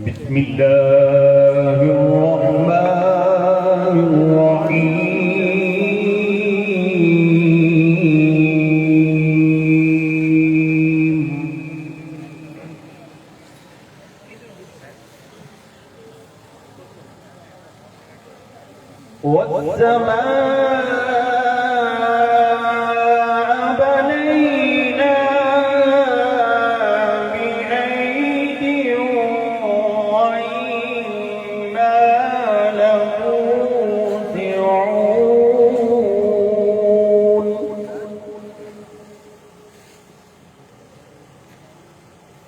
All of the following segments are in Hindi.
बिस्मिल्लाहिर्रहमानिर्रहीम। वस्समाअ बनैना बिअयदिन वइन्ना लमूसिऊन।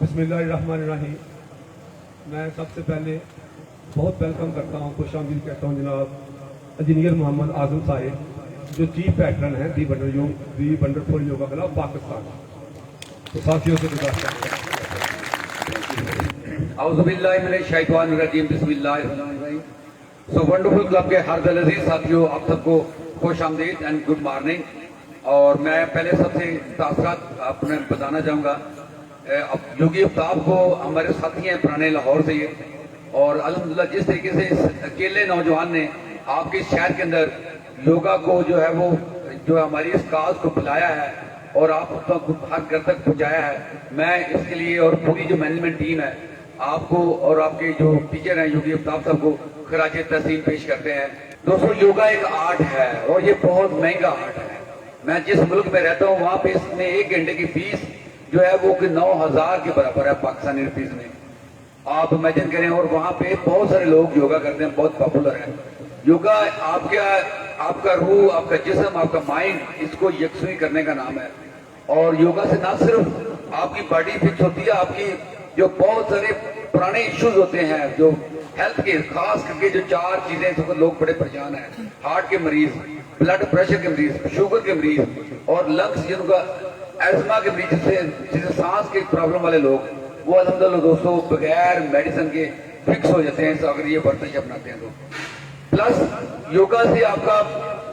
बिस्मिल्लाहिर्रहमानिर्रहीम। मैं सबसे पहले बहुत वेलकम करता हूँ, खुश आमदीद कहता हूँ जनाब इंजीनियर मोहम्मद आजम साहिब, जो चीफ पैटर्न हैं दी वंडरफुल योगा क्लब पाकिस्तान। तो साथियों से गुजारिश करता हूं। औज़ुबिल्लाहि मिनश्शैतानिर्रजीम, बिस्मिल्लाहिर्रहमानिर्रहीम। सो वंडरफुल क्लब के हर दिल अजीज साथियों, आप सबको खुश आमदीद एंड गुड मॉर्निंग। और मैं पहले सबसे तासरात अपने बताना चाहूँगा, अब योगी अफ्ताब को हमारे साथी हैं पुराने लाहौर से ये, और अल्हम्दुलिल्लाह जिस तरीके से इस अकेले नौजवान ने आपके शहर के अंदर योगा को जो है वो जो हमारी इस काज को बुलाया है और आप तक हर घर तक पहुँचाया है, मैं इसके लिए और पूरी जो मैनेजमेंट टीम है आपको और आपके जो टीचर हैं योगी अफ्ताब साहब को खराजे तहसीन पेश करते हैं। दोस्तों, योगा एक आर्ट है और ये बहुत महंगा आर्ट है। मैं जिस मुल्क में रहता हूँ वहाँ पे इसमें 1 घंटे की फीस जो है वो 9,000 के बराबर है पाकिस्तानी रुपीज में, आप इमेजिन करें। और वहाँ पे बहुत सारे लोग योगा करते हैं, बहुत पॉपुलर है योगा। आपका रूह, आपका जिस्म, आपका माइंड, इसको यकसुई करने का नाम है। और योगा से ना सिर्फ आपकी बॉडी फिक्स होती है, आपकी जो बहुत सारे पुराने इश्यूज होते हैं जो हेल्थ के, खास करके जो 4 चीजें तो लोग बड़े परेशान हैं, हार्ट के मरीज, ब्लड प्रेशर के मरीज, शुगर के मरीज और लंग्स जिनका एस्मा के मरीज, जिसे सांस के प्रॉब्लम वाले लोग, वो अल्हम्दुलिल्लाह दोस्तों बगैर मेडिसिन के फिक्स हो जाते हैं अगर ये वर्जिश अपनाते हैं तो। प्लस योगा से आपका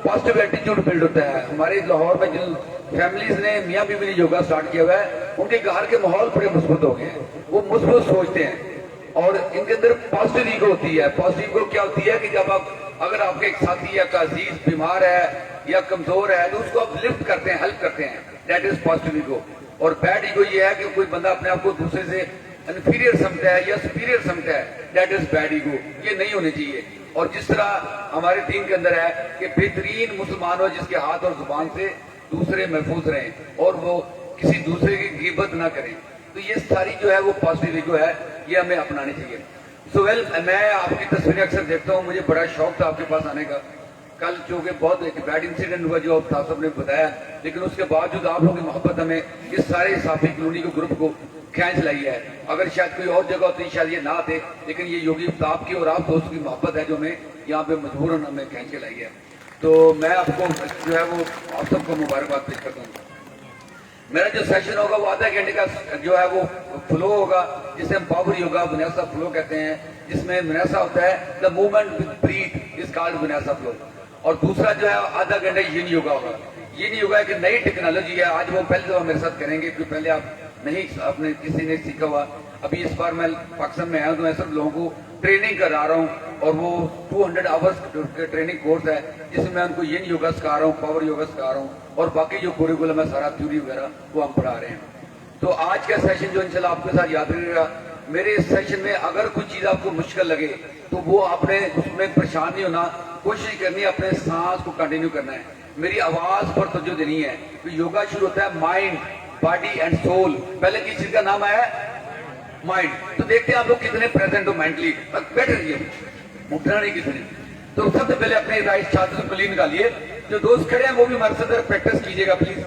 पॉजिटिव एटीट्यूड बिल्ड होता है। हमारे लाहौर में जिन फैमिलीज ने मियाँ बीवी ने योगा स्टार्ट किया हुआ है, उनके घर के माहौल बड़े मुस्बत हो गए हैं, वो मुस्बत सोचते हैं और इनके अंदर पॉजिटिव ईगो होती है। पॉजिटिव ईगो क्या होती है कि जब आप अगर आपके एक साथी या अजीज बीमार है या कमजोर है तो उसको आप लिफ्ट करते हैं, हेल्प करते हैं, दैट इज पॉजिटिव ईगो। और बैड ईगो ये है कि कोई बंदा अपने आप को दूसरे से इन्फीरियर समझता है या सुपीरियर समझता है, दैट इज बैड ईगो। ये नहीं होनी चाहिए। और जिस तरह हमारे टीम के अंदर है कि बेहतरीन मुसलमान हो जिसके हाथ और जुबान से दूसरे महफूज रहें और वो किसी दूसरे की गिबत ना करें, तो ये सारी जो है वो पॉजिटिव ईगो है, ये हमें अपनानी चाहिए। सो वेल, मैं आपकी तस्वीरें अक्सर देखता हूँ, मुझे बड़ा शौक था आपके पास आने का। कल चूंकि बहुत एक बैड इंसिडेंट हुआ जो अब साहब ने बताया, लेकिन उसके बावजूद आप लोगों की मोहब्बत हमें इस सारे साफी कॉलोनी के ग्रुप को खींच लाई है। अगर शायद कोई और जगह होती शायद ये ना आते, लेकिन ये योगी आफ्ताब की और आप दोस्तों की मोहब्बत है जो हमें यहाँ पे मजबूरन हमें खींच के लाई है। तो मैं आपको जो है वो आप सबको मुबारकबाद पेश करता हूँ। मेरा जो सेशन होगा वो आधा घंटे का जो है वो फ्लो होगा, जिसे हम पावर योगा विन्यासा फ्लो कहते हैं, जिसमें विन्यासा होता है the movement with breath is called vinyasa flow. और दूसरा जो है आधा घंटा यिन योगा होगा। यिन योगा एक नई टेक्नोलॉजी है, आज वो पहले तो मेरे साथ करेंगे क्योंकि पहले आप नहीं आपने किसी ने सीखा हुआ। अभी इस बार मैं पाकिस्तान में आया हूँ तो मैं सब लोगों को ट्रेनिंग करा रहा हूँ, और वो 200 आवर्स के ट्रेनिंग कोर्स है जिसमें मैं उनको यिन योगा सिखा रहा हूँ, पावर योगा सिखा रहा हूँ, और बाकी जो कुरिकुलम है सारा थ्योरी वगैरह वो हम पढ़ा रहे हैं। तो आज का सेशन जो इंशाल्लाह आपके साथ याद रहेगा। मेरे इस सेशन में अगर कुछ चीज आपको मुश्किल लगे तो वो आपने उसमें परेशान नहीं होना, कोशिश करनी है अपने सांस को कंटिन्यू करना है, मेरी आवाज पर तवज्जो देनी है। तो योगा शुरू होता है माइंड, बॉडी एंड सोल। पहले किस चीज का नाम है? माइंड। तो देखते हैं आप लोग कितने प्रेजेंट हो मेंटली। बैठ रहिए, उठना नहीं किसी ने। तो सबसे पहले अपने राइट छात्र उंगली निकालिए। जो दोस्त खड़े हैं वो भी हमारे साथ प्रैक्टिस कीजिएगा, प्लीज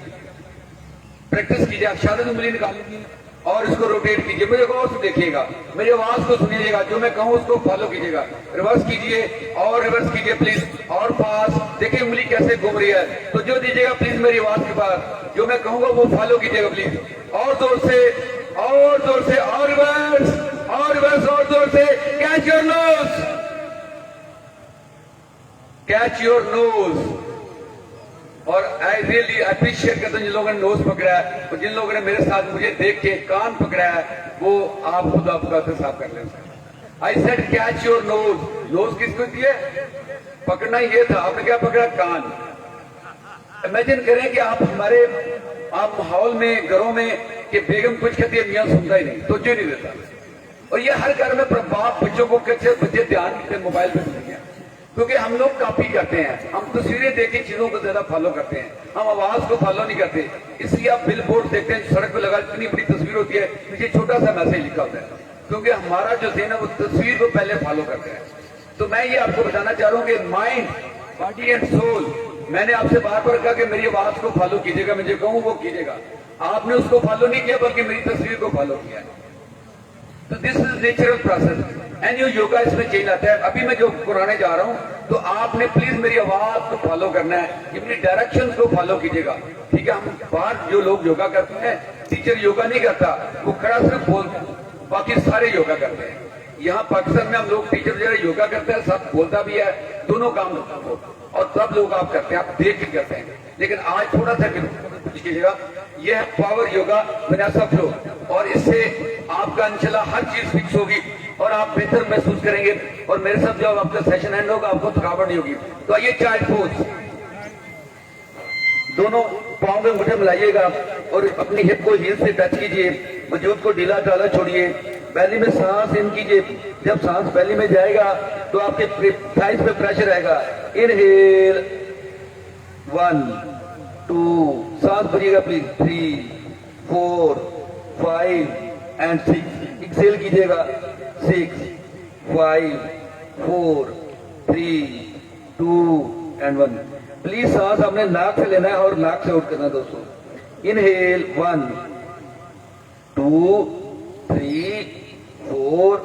प्रैक्टिस कीजिए। आप छात्र उंगली निकालिए और इसको रोटेट कीजिए। मुझे गौर से देखिएगा, मेरी आवाज को सुनिएगा, जो मैं कहूँ उसको फॉलो कीजिएगा। रिवर्स कीजिए और रिवर्स कीजिए प्लीज, और फास्ट। देखिए उंगली कैसे घूम रही है, तो जो दीजिएगा प्लीज मेरी आवाज के बाद जो मैं कहूंगा वो फॉलो कीजिएगा प्लीज। और जोर से, और जोर से, और रिवर्स, और रिवर्स, और जोर से। Catch your knows, catch your knows. और आई रियली अप्रिशिएट करता हूं जिन लोगों ने नोज पकड़ा है, और जिन लोगों ने मेरे साथ मुझे देख के कान पकड़ा है, वो आप खुद आपका साफ कर लें। I said catch your nose. Nose किसको दिए? पकड़ना ये था, आपने क्या पकड़ा? कान। इमेजिन करें कि आप हमारे आप माहौल में, घरों में कि बेगम कुछ कहती है, मियां सुनता ही नहीं, तो जो नहीं देता। और ये हर घर में बाप बच्चों को कैसे बच्चे ध्यान देते मोबाइल पे नहीं है, क्योंकि हम लोग कॉपी करते हैं, हम तस्वीरें देख के चीजों को ज्यादा फॉलो करते हैं, हम आवाज को फॉलो नहीं करते। इसलिए आप बिल बोर्ड देखते हैं, सड़क पे लगा इतनी बड़ी तस्वीर होती है, पीछे छोटा सा मैसेज लिखा होता है, क्योंकि हमारा जो ज़हन है वो तस्वीर को पहले फॉलो करते हैं। तो मैं ये आपको बताना चाह रहा हूँ कि माइंड, बॉडी एंड सोल, मैंने आपसे बार बार कहा कि मेरी आवाज को फॉलो कीजिएगा, मैं जो कहूँ वो कीजिएगा। आपने उसको फॉलो नहीं किया बल्कि मेरी तस्वीर को फॉलो किया। तो this is natural process and यो योगा इसमें चेंज आता है। अभी मैं जो कराने जा रहा हूं तो आपने प्लीज मेरी आवाज को फॉलो करना है, अपनी डायरेक्शंस को फॉलो कीजिएगा, ठीक है। हम बाहर जो लोग योगा करते हैं, टीचर योगा नहीं करता, वो खड़ा सिर्फ बोलता है, बाकी सारे योगा करते हैं। यहाँ पाकिस्तान में हम लोग टीचर जरा योगा करते हैं, सब बोलता भी है, दोनों काम करता है, और सब लोग आप करते हैं, आप देख के करते हैं। लेकिन आज थोड़ा सा कीजिएगा, यह है पावर योगा विन्यासा फ्लो, और इससे आपका इंशाल्लाह हर चीज फिक्स होगी और आप बेहतर महसूस करेंगे। और मेरे साथ जब आपका सेशन एंड होगा आपको थकावट नहीं होगी। तो आइए चाइल्ड पोज, दोनों पाँव में मुठ्ठी मिलाइएगा और अपनी हिप को हील से टच कीजिए, वजूद को ढीला ढाला छोड़िए, बैली में सांस इन कीजिए। जब सांस बैली में जाएगा तो आपके थाइस पे प्रेशर आएगा। इनहेल 1 2, सांस भरिएगा प्लीज, 3 4 5 एंड 6। एक्सेल कीजिएगा 6 5 4 3 2 एंड 1। प्लीज सांस आपने नाक से लेना है और नाक से आउट करना है दोस्तों। इनहेल 1 2 3 4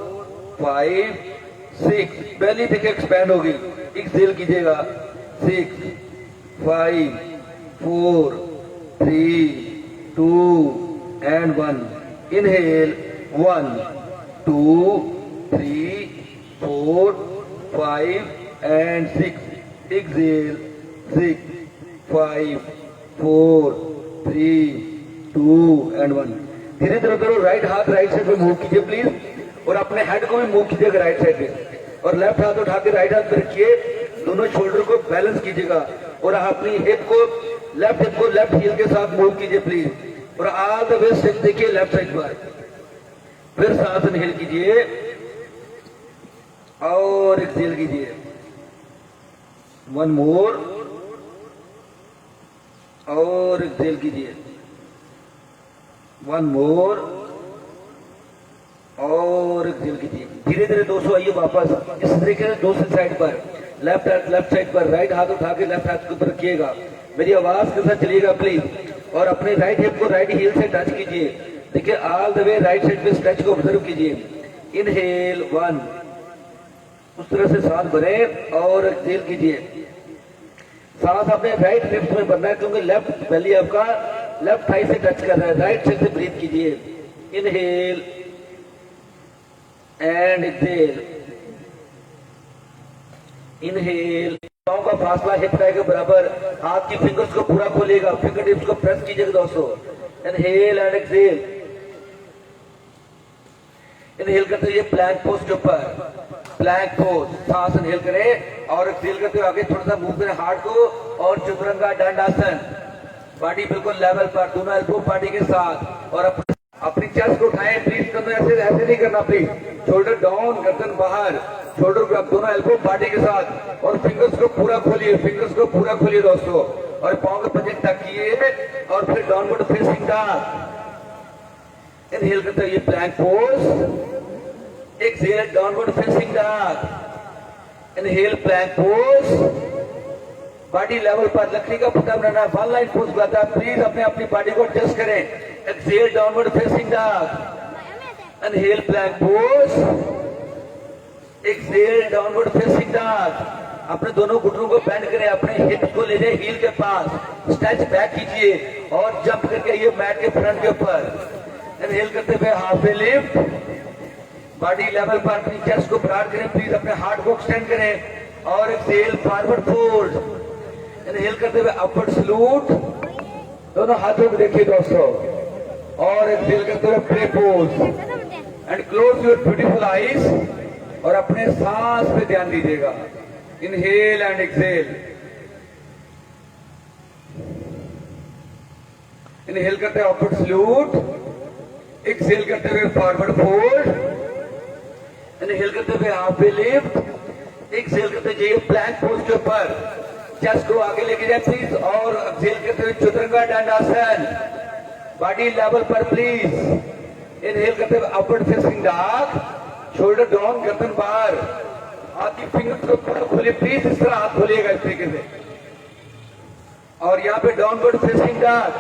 5 6, पहली देखिए एक्सपैंड होगी। एक्सेल कीजिएगा 6 5 4 3 2 and 1। Inhale 1 2 3 4 5 and 6। Exhale 6 5 4 3 2 and 1। धीरे धीरे करो, राइट हाथ राइट साइड पे मूव कीजिए प्लीज, और अपने हेड को भी मूव कीजिएगा राइट साइड पे, और लेफ्ट हाथ उठा के राइट हाथ पे रखिए, दोनों शोल्डर को बैलेंस कीजिएगा, और अपनी हिप को लेफ्ट हील के साथ मूव कीजिए प्लीज, और ऑल द वे स्टेप देखिए लेफ्ट साइड पर। फिर सांस इनहेल कीजिए और एक्सहेल कीजिए। 1 मोर और एक्सहेल कीजिए। 1 मोर और एक्सहेल कीजिए। धीरे धीरे दोस्तों आइए वापस इस तरीके से दूसरी साइड पर लेफ्ट साइड पर, राइट हाथ उठा के लेफ्ट हाथ के ऊपर रखिएगा, मेरी आवाज के साथ चलिएगा प्लीज। और अपने राइट हिप को राइट हील से टच कीजिए, देखिए all the way right side पे स्ट्रेच को ऑब्जर्व कीजिए। इनहेल 1, उस तरह से सांस भरे और एक्सहेल कीजिए। सांस अपने राइट हिप्स में भरना है क्योंकि लेफ्ट बेली आपका लेफ्ट थाई से टच कर रहा है। राइट साइड से ब्रीथ कीजिए, इनहेल एंड एक्सहेल, इनहेल। पाँव का फासला हिप थाई के बराबर, हाथ की फिंगर्स को पूरा खोलिएगा, फिंगर टिप्स को प्रेस कीजिएगा दोस्तों। इनहेल एंड एक्सहेल, इनहेल करते हुए प्लैंक पोज के ऊपर, प्लैंक पोज, सांस इनहेल करें और एक्सहेल करते हुए आगे थोड़ा सा मूव करें हार्ट को, और चतुरंगा दंडासन, बॉडी बिल्कुल लेवल पर, दोनों एल्बो बॉडी के साथ, और अपनी चेस्ट को उठाएं प्लीज, करना ऐसे नहीं करना प्लीज, शोल्डर डाउन, गर्दन बाहर, शोल्डर को दोनों एल्बो बॉडी के साथ, और फिंगर्स को पूरा खोलिए, फिंगर्स को पूरा खोलिए दोस्तों, और पांव के पंजे तकिए, और फिर डाउनवर्ड फेसिंग डॉग। इनहेल करते हुए plank pose, exhale downward facing dog. Inhale plank pose, body level पर लकड़ी का पुट्टा बनाना, वन लाइन पोज बनाता है, प्लीज अपनी बॉडी को एडजस्ट करें। Exhale downward facing dog, inhale plank pose, exhale downward facing dog. अपने दोनों घुटनों को बेंड करें, अपने हिप को ले जाए हील के पास, स्ट्रेच बैक कीजिए और जंप करके ये मैट के फ्रंट के ऊपर। इनहेल करते हुए हाफ लिफ्ट, बॉडी लेवल पर अपनी चेस्ट को ब्रॉड करें, प्लीज अपने हार्ट को एक्सटेंड करें, और एक्सहेल फॉरवर्ड फोल्ड। इनहेल करते हुए अपवर्ड सलूट, दोनों हाथों को देखिए दोस्तों, और एक्सहेल करते हुए pray pose and close your beautiful eyes, और अपने सांस पे ध्यान दीजिएगा। इनहेल एंड एक्सहेल, इनहेल करते हुए अपवर्ड सलूट, एक्सहेल करते हुए फॉरवर्ड फोल्ड, इनहेल करते हुए हाफ लिफ्ट, एक्सहेल करते जाइए प्लैंक पोज के ऊपर, चेस्ट को आगे लेके जाए प्लीज, और एक्सहेल करते हुए चतुरंगा दंडासन, बॉडी लेवल पर प्लीज। इनहेल करते हुए upward facing dog, shoulder down, गर्दन बाहर, हाथ की फिंगर्स को पूरा खोलिए प्लीज, इस तरह हाथ खोलिएगा इस तरीके से, और यहाँ पे downward facing dog.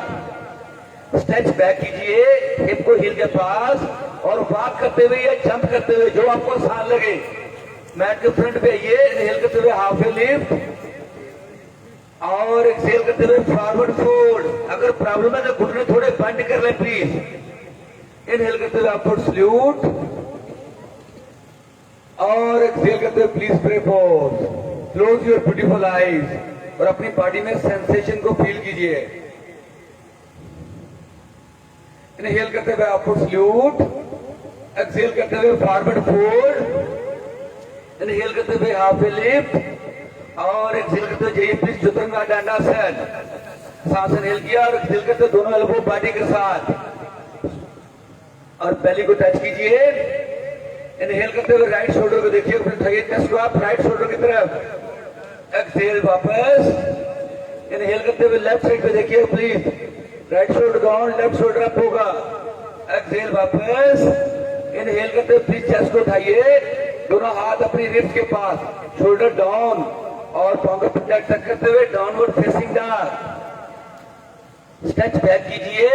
Stretch back कीजिए हिप को हील के पास, और वॉक करते हुए या जंप करते हुए जो आपको आसान लगे, मैट के फ्रंट पे आइए। इनहेल करते हुए हाफ लिफ्ट, और एक्सहेल करते हुए फॉरवर्ड फोल्ड। अगर प्रॉब्लम है तो घुटने थोड़े बेंड कर ले प्लीज। इनहेल करते हुए अपवर्ड सल्यूट, और एक्सहेल करते हुए please pray pose, close your beautiful eyes, और अपनी बॉडी में सेंसेशन को फील कीजिए। इनहेल करते हुए अपवर्ड सल्यूट, एक्सहेल करते हुए फॉरवर्ड फोल्ड, इनहेल करते हुए हाफ लिफ्ट, और एक्सहेल करते हुए जाइए प्लीज चतुरंगा दंडासन। सांस इनहेल किया और एक्सहेल करते दोनों एल्बो बॉडी के साथ, और बेली को टच कीजिए। इनहेल करते हुए राइट शोल्डर को देखिए, उठाइए चेस्ट को आप राइट शोल्डर की तरफ, एक्सहेल वापस। इनहेल करते हुए लेफ्ट साइड पे देखिए please, right shoulder down, left shoulder up होगा, एक्सहेल वापस। इनहेल करते हुए प्लीज चेस्ट को उठाइए, दोनों हाथ अपनी रिब्स के पास, शोल्डर डाउन, और पांव का पंजा टच करते हुए downward facing dog. Stretch back कीजिए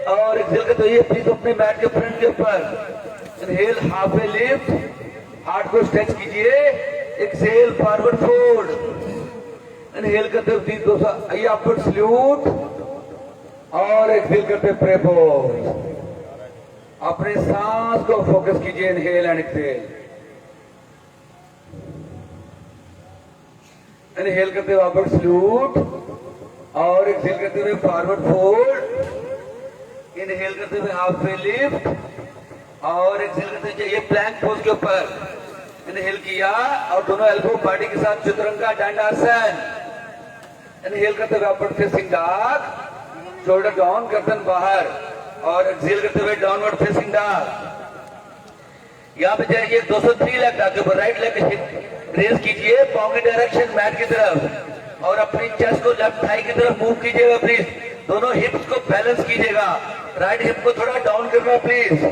और एक्सहेल करते हुए प्लीज अपने मैट के फ्रंट के ऊपर। इनहेल हाफ लिफ्ट, हार्ट को स्ट्रेच कीजिए, एक्सहेल फॉरवर्ड फोल्ड। इनहेल करते हुए प्लीज दोस्तों आइए अपवर्ड सल्यूट, और एक्सहेल करते प्रे पोज। अपने सांस को फोकस कीजिए, इनहेल एंड एक्सहेल। इनहेल करते हुए अपवर्ड सल्यूट, और एक्सहेल करते हुए फॉरवर्ड फोल्ड। इनहेल करते हुए हाफ लिफ्ट, और एक्सहेल करते हुए जाइए प्लैंक पोज के ऊपर। इनहेल किया और दोनों एल्बो बॉडी के साथ चतुरंगा दंडासन। इनहेल करते हुए upward facing dog, shoulder down, गर्दन बाहर, और एक्सहेल करते हुए डाउनवर्ड फेसिंग डॉग। यहाँ पे जाइए 203 लेग के ऊपर, राइट लेग रेज कीजिए पांव की डायरेक्शन मैट की तरफ, और अपनी चेस्ट को लेफ्ट थाई की तरफ मूव कीजिएगा प्लीज। दोनों हिप्स को बैलेंस कीजिएगा, राइट हिप को थोड़ा डाउन करना प्लीज,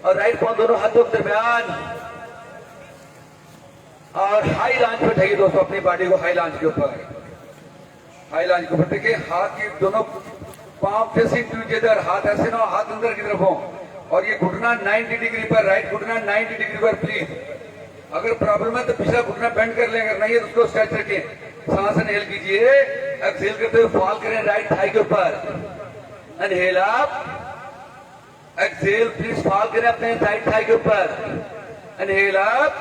और राइट पांव दोनों हाथों के दरमियान, और हाई लांच पर उठाइए दोस्तों अपनी बॉडी को हाई लॉन्च के ऊपर, हाई लॉन्च के ऊपर। देखिए हाथ की दोनों पांव फेसिंग टुगेदर, हाथ ऐसे ना हो, हाथ अंदर की तरफ हो, और ये घुटना 90 डिग्री पर, राइट घुटना 90 डिग्री पर प्लीज। अगर प्रॉब्लम है तो पिछला घुटना बेंड कर लें, अगर नहीं है तो उसको स्ट्रेच रखें। सांस इनहेल कीजिए, एक्सहेल करते हुए फॉल करें राइट थाई के ऊपर, inhale up, exhale please fall करें अपने राइट थाई के ऊपर, इनहेल अप,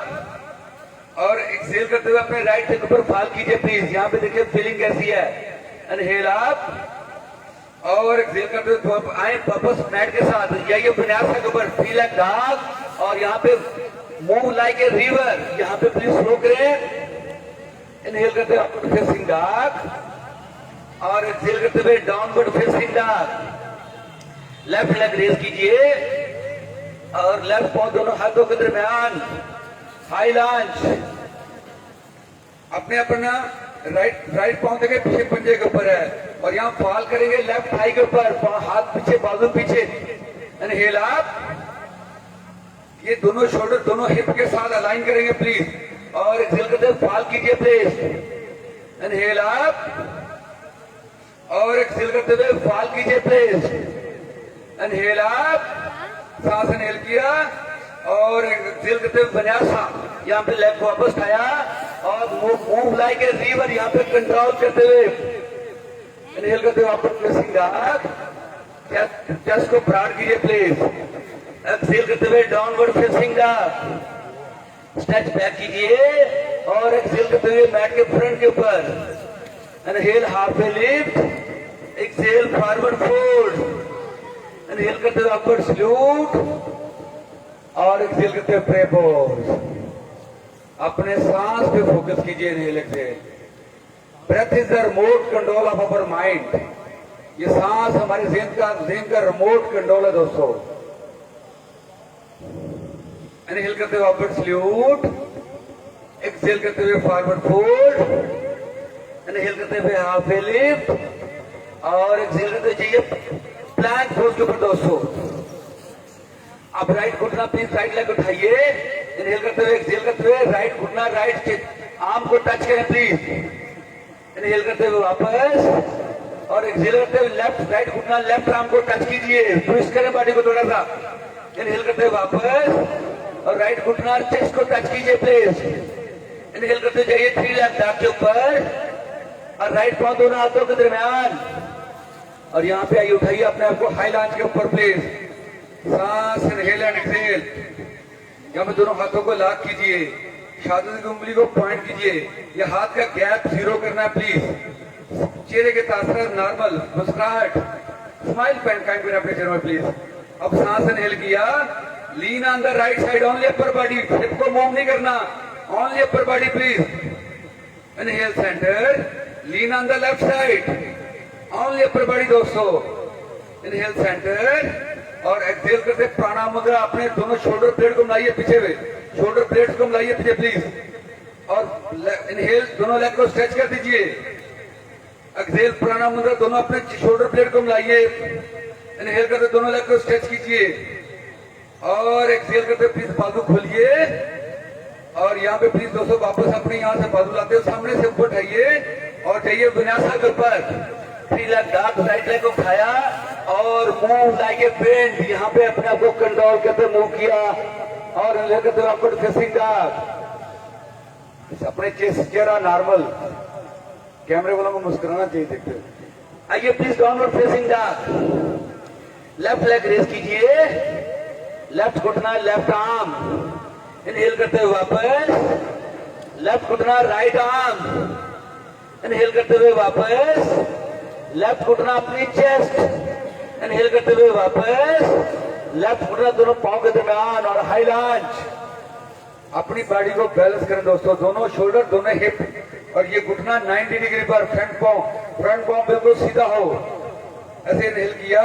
और एक्सहेल करते हुए अपने राइट थाई के ऊपर फॉल कीजिए प्लीज। यहाँ पे देखिए फीलिंग कैसी है, इनहेल अप, और एक्सहेल करते हुए आए वापस मैट के साथ, जाइए विन्यास के ऊपर, फील लाइक डॉग, और यहाँ पे मूव लाइक ए रिवर, यहाँ पे प्लीज फ्लो करें। इनहेल करते हुए फेसिंग डॉग, और एक्सहेल करते हुए downward facing dog. Left leg raise कीजिए, और लेफ्ट पांव दोनों हाथों के दरमियान हाई लॉन्च। अपने अपना राइट पांव देखे पीछे पंजे के ऊपर है, और यहाँ फॉल करेंगे लेफ्ट थाई के ऊपर, हाथ पीछे बाजू पीछे, इनहेल अप, ये दोनों शोल्डर दोनों हिप के साथ अलाइन करेंगे प्लीज, और एक्सहेल करते हुए फॉल कीजिए प्लीज, इनहेल अप, और एक्सहेल करते हुए फॉल कीजिए प्लीज, इनहेल अप, सांस इनहेल किया, और एक्सहेल करते हुए विन्यासा, यहाँ पे लेग को वापस उठाया, और मूव लाइक ए रिवर, यहाँ पे कंट्रोल करते हुए इनहेल करते हुए वापस फेसिंग डॉग, चेस्ट को ब्रॉड कीजिए प्लीज, एक्सहेल करते हुए downward facing dog, stretch back कीजिए, और एक्सहेल करते हुए मैट के फ्रंट के ऊपर, इनहेल हाफ ए lift, exhale forward fold, inhale करते हुए अपवर्ड सल्यूट, और एक्सहेल करते हुए प्रे पोज। अपने सांस पे फोकस कीजिए, inhale exhale. Breath is the remote control of our mind, ये सांस हमारे ज़हन का रिमोट कंट्रोल है दोस्तों। इनहेल करते हुए अपवर्ड सल्यूट, एक्सहेल करते हुए फॉरवर्ड फोल्ड, इनहेल करते हुए हाफ ए लिफ्ट, और एक्सहेल करते हुए जाइए प्लैंक पोज के ऊपर दोस्तों। अब राइट घुटना प्लीज राइट लेग उठाइए, इनहेल करते हुए एक्सहेल करते हुए राइट घुटना राइट आर्म को टच करें प्लीज, इनहेल करते हुए वापस, और एक्सहेल करते हुए लेफ्ट राइट घुटना लेफ्ट आर्म को टच कीजिए, ट्विस्ट करें बॉडी को थोड़ा सा, इनहेल करते हुए वापस, और राइट घुटना चेस्ट को टच कीजिए प्लीज, इनहेल करते जाइए 3 लेग बैक के ऊपर, और राइट पांव दोनों हाथों के दरमियान, और यहाँ पे आइए उठाइए अपने आप को हाई लॉन्च के ऊपर प्लीज। सांस इनहेल एंड एक्सहेल, यहाँ पे दोनों हाथों को लॉक कीजिए, शादी की उंगली को पॉइंट कीजिए, ये हाथ का गैप 0 करना है प्लीज। चेहरे के तासर नॉर्मल मुस्कुराहट, स्माइल काइंड में अपने चेहरे में प्लीज। अब सांस इनहेल किया, लीन on the right side, only upper body, hip को मूव नहीं करना, only upper body please. Inhale centre, lean on the left side, only upper body दोस्तों। इनहेल सेंटर, और एक्सहेल करते प्राणायाम मुद्रा, अपने दोनों शोल्डर ब्लेड को मिलाइए पीछे में, शोल्डर ब्लेड को मिलाइए पीछे प्लीज, और इनहेल दोनों लेग को स्ट्रेच कर दीजिए, एक्सहेल प्राणायाम मुद्रा दोनों अपने शोल्डर ब्लेड को मिलाइए, इनहेल करते दोनों लेग को स्ट्रेच कीजिए, और एक्सहेल करते प्लीज बाजू खोलिए, और यहाँ पे प्लीज दोस्तों वापस अपने यहाँ से बाजू लाते हो, सामने से ऊपर उठाइए, और जाइए विन्यासा के ऊपर, 3 लेग डॉग, राइट लेग को उठाया, और मूव लाइक ए पेंट, यहाँ पे अपने आप को कंट्रोल करते मूव किया, और करते आपको फेसिंग डॉग, अपने चेहरा नॉर्मल, कैमरे वालों को मुस्कुराना चाहिए देखते हो। आइए please downward facing dog, left leg raise कीजिए, लेफ्ट घुटना लेफ्ट आर्म, इनहेल करते हुए वापस, लेफ्ट घुटना राइट आर्म, इनहेल करते हुए वापस, लेफ्ट घुटना अपनी चेस्ट, इनहेल करते हुए वापस, लेफ्ट घुटना दोनों पांव के दरमियान, और हाई लॉन्च। अपनी बॉडी को बैलेंस करें दोस्तों, दोनों शोल्डर दोनों हिप, और ये घुटना 90 डिग्री पर, फ्रंट पांव बिल्कुल सीधा हो, ऐसे इनहेल किया,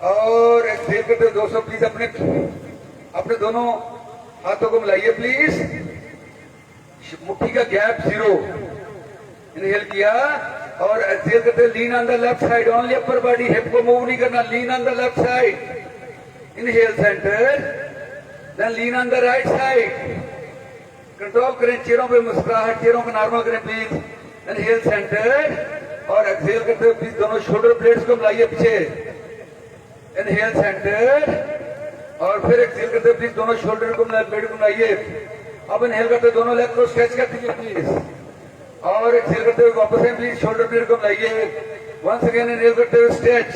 और एक्सहेल करते हुए दोस्तों प्लीज अपने दोनों हाथों को मिलाइए प्लीज, मुट्ठी का गैप 0, इनहेल किया, और एक्सहेल करते lean on the left side, only upper body, hip को मूव नहीं करना, lean on the left side, inhale centre, then lean on the right side, control करें, चेहरों पे मुस्कुराहट, चेहरों को नॉर्मल करें प्लीज। इनहेल सेंटर और एक्सहेल करते हुए प्लीज दोनों शोल्डर ब्लेड्स को मिलाइए पीछे। इनहेल सेंटर और फिर एक्सहेल करते हुए प्लीज दोनों शोल्डर को ब्लेड को मिलाइए। अब इनहेल करते हुए दोनों लेग को स्ट्रेच कर दीजिए प्लीज और एक्सहेल करते हुए वापस से प्लीज शोल्डर ब्लेड को मिलाइए। वंस अगेन इनहेल करते हुए स्ट्रेच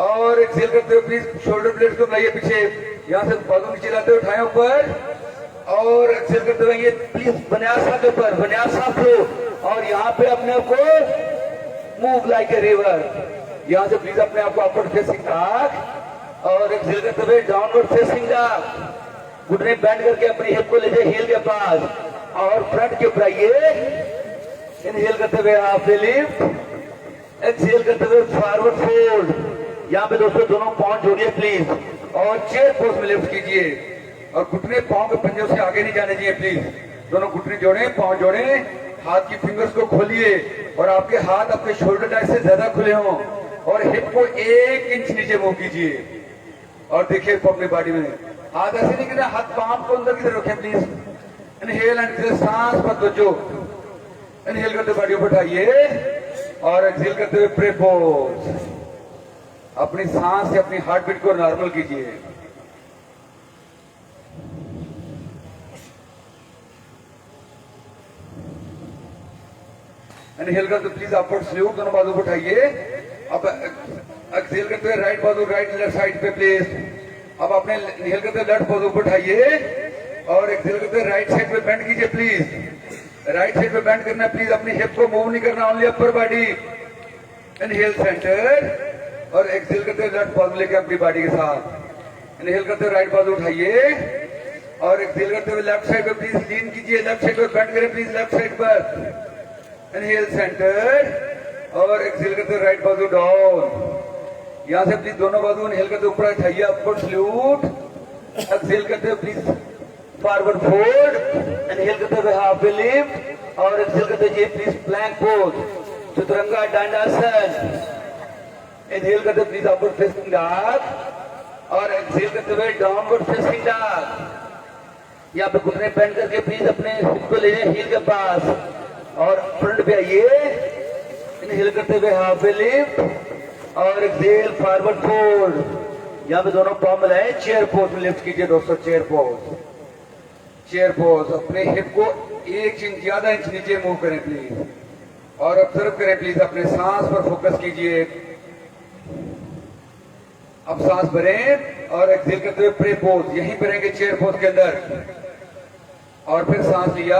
और एक्सहेल करते हुए प्लीज शोल्डर ब्लेड को मिलाइए पीछे। यहां से बाजू नीचे लाते हुए उठाएं ऊपर और एक्सहेल करते हुए ये प्लीज विन्यासा के ऊपर, विन्यासा फ्लो और यहाँ पे अपने आप को मूव लाइक ए रिवर। यहाँ से प्लीज अपने आप को अपवर्ड फेसिंग डॉग और एक्सहेल करते हुए डाउनवर्ड फेसिंग डॉग। घुटने बैंड करके अपनी हिप को ले जाए हील के पास और फ्रंट के ऊपर आइए। इनहेल करते हुए हाफ लिफ्ट, एक्सहेल करते हुए फॉरवर्ड फोल्ड। यहाँ पे दोस्तों दोनों पांव जोड़िए प्लीज और चेयर पोज में लिफ्ट कीजिए और घुटने पांव के पंजों से आगे नहीं जाने चाहिए प्लीज। दोनों घुटने जोड़े, पांव जोड़े, हाथ की फिंगर्स को खोलिए और आपके हाथ अपने शोल्डर लाइन से ज्यादा खुले हों और हिप को 1 इंच नीचे मूव कीजिए और देखिए अपनी बॉडी में हाथ ऐसे नहीं करना, हाथ पांव को अंदर की तरफ रखें प्लीज। इनहेल एंड एक्सहेल, सांस पर तवज्जो। इनहेल करते बॉडी को उठाइए और एक्सहेल करते हुए प्रे पोज। अपनी सांस से अपनी हार्ट बीट को नॉर्मल कीजिए। इनहेल करते प्लीज अपवर्ड सल्यूट, दोनों बाजू को उठाइए। अब एक्सहेल करते हुए राइट बाजू राइट लेफ्ट साइड पे प्लीज। अब अपने इनहेल करते हुए लेफ्ट बाजू को उठाइए और एक्सहेल करते हुए राइट साइड पे बेंड कीजिए प्लीज। राइट साइड पे बेंड करना प्लीज, अपनी हिप को मूव नहीं करना, only upper body. Inhale centre और एक्सहेल करते हुए लेफ्ट बाजू लेके अपनी बॉडी के साथ। इनहेल करते हुए राइट बाजू उठाइए और एक्सहेल करते हुए लेफ्ट साइड पे प्लीज लीन कीजिए, लेफ्ट साइड पे बेंड करें प्लीज लेफ्ट साइड पर। इनहेल सेंटर और एक्सहेल करते हुए राइट बाजू डाउन। यहां से प्लीज दोनों बाजू इनहेल करते ऊपर उठाइए, अपवर्ड सल्यूट। एक्सहेल करते हुए प्लीज फॉरवर्ड फोल्ड। इनहेल करते हुए हाफ लिफ्ट और एक्सहेल करते हुए please plank pose, Chaturanga Dandasana. Inhale करते प्लीज अपवर्ड फेसिंग डॉग और एक्सहेल करते हुए डाउनवर्ड फेसिंग डॉग। यहाँ पे घुटने बेंड करके प्लीज अपने हिप को ले जाए हील के पास और फ्रंट पे आइए। इनहेल करते हुए हाफ लिफ्ट और एक्सहेल फॉरवर्ड फोल्ड। यहाँ पे दोनों पांव मिलाएं, चेयर पोज में लिफ्ट कीजिए दोस्तों, चेयर पोज। चेयर पोज, अपने हिप को 1 इंच ज्यादा इंच नीचे मूव करें प्लीज और ऑब्जर्व करें प्लीज, अपने सांस पर फोकस कीजिए। अब सांस भरें और एक्सहेल करते हुए प्रे पोज, यहीं भरेंगे चेयर पोज के अंदर और फिर सांस लिया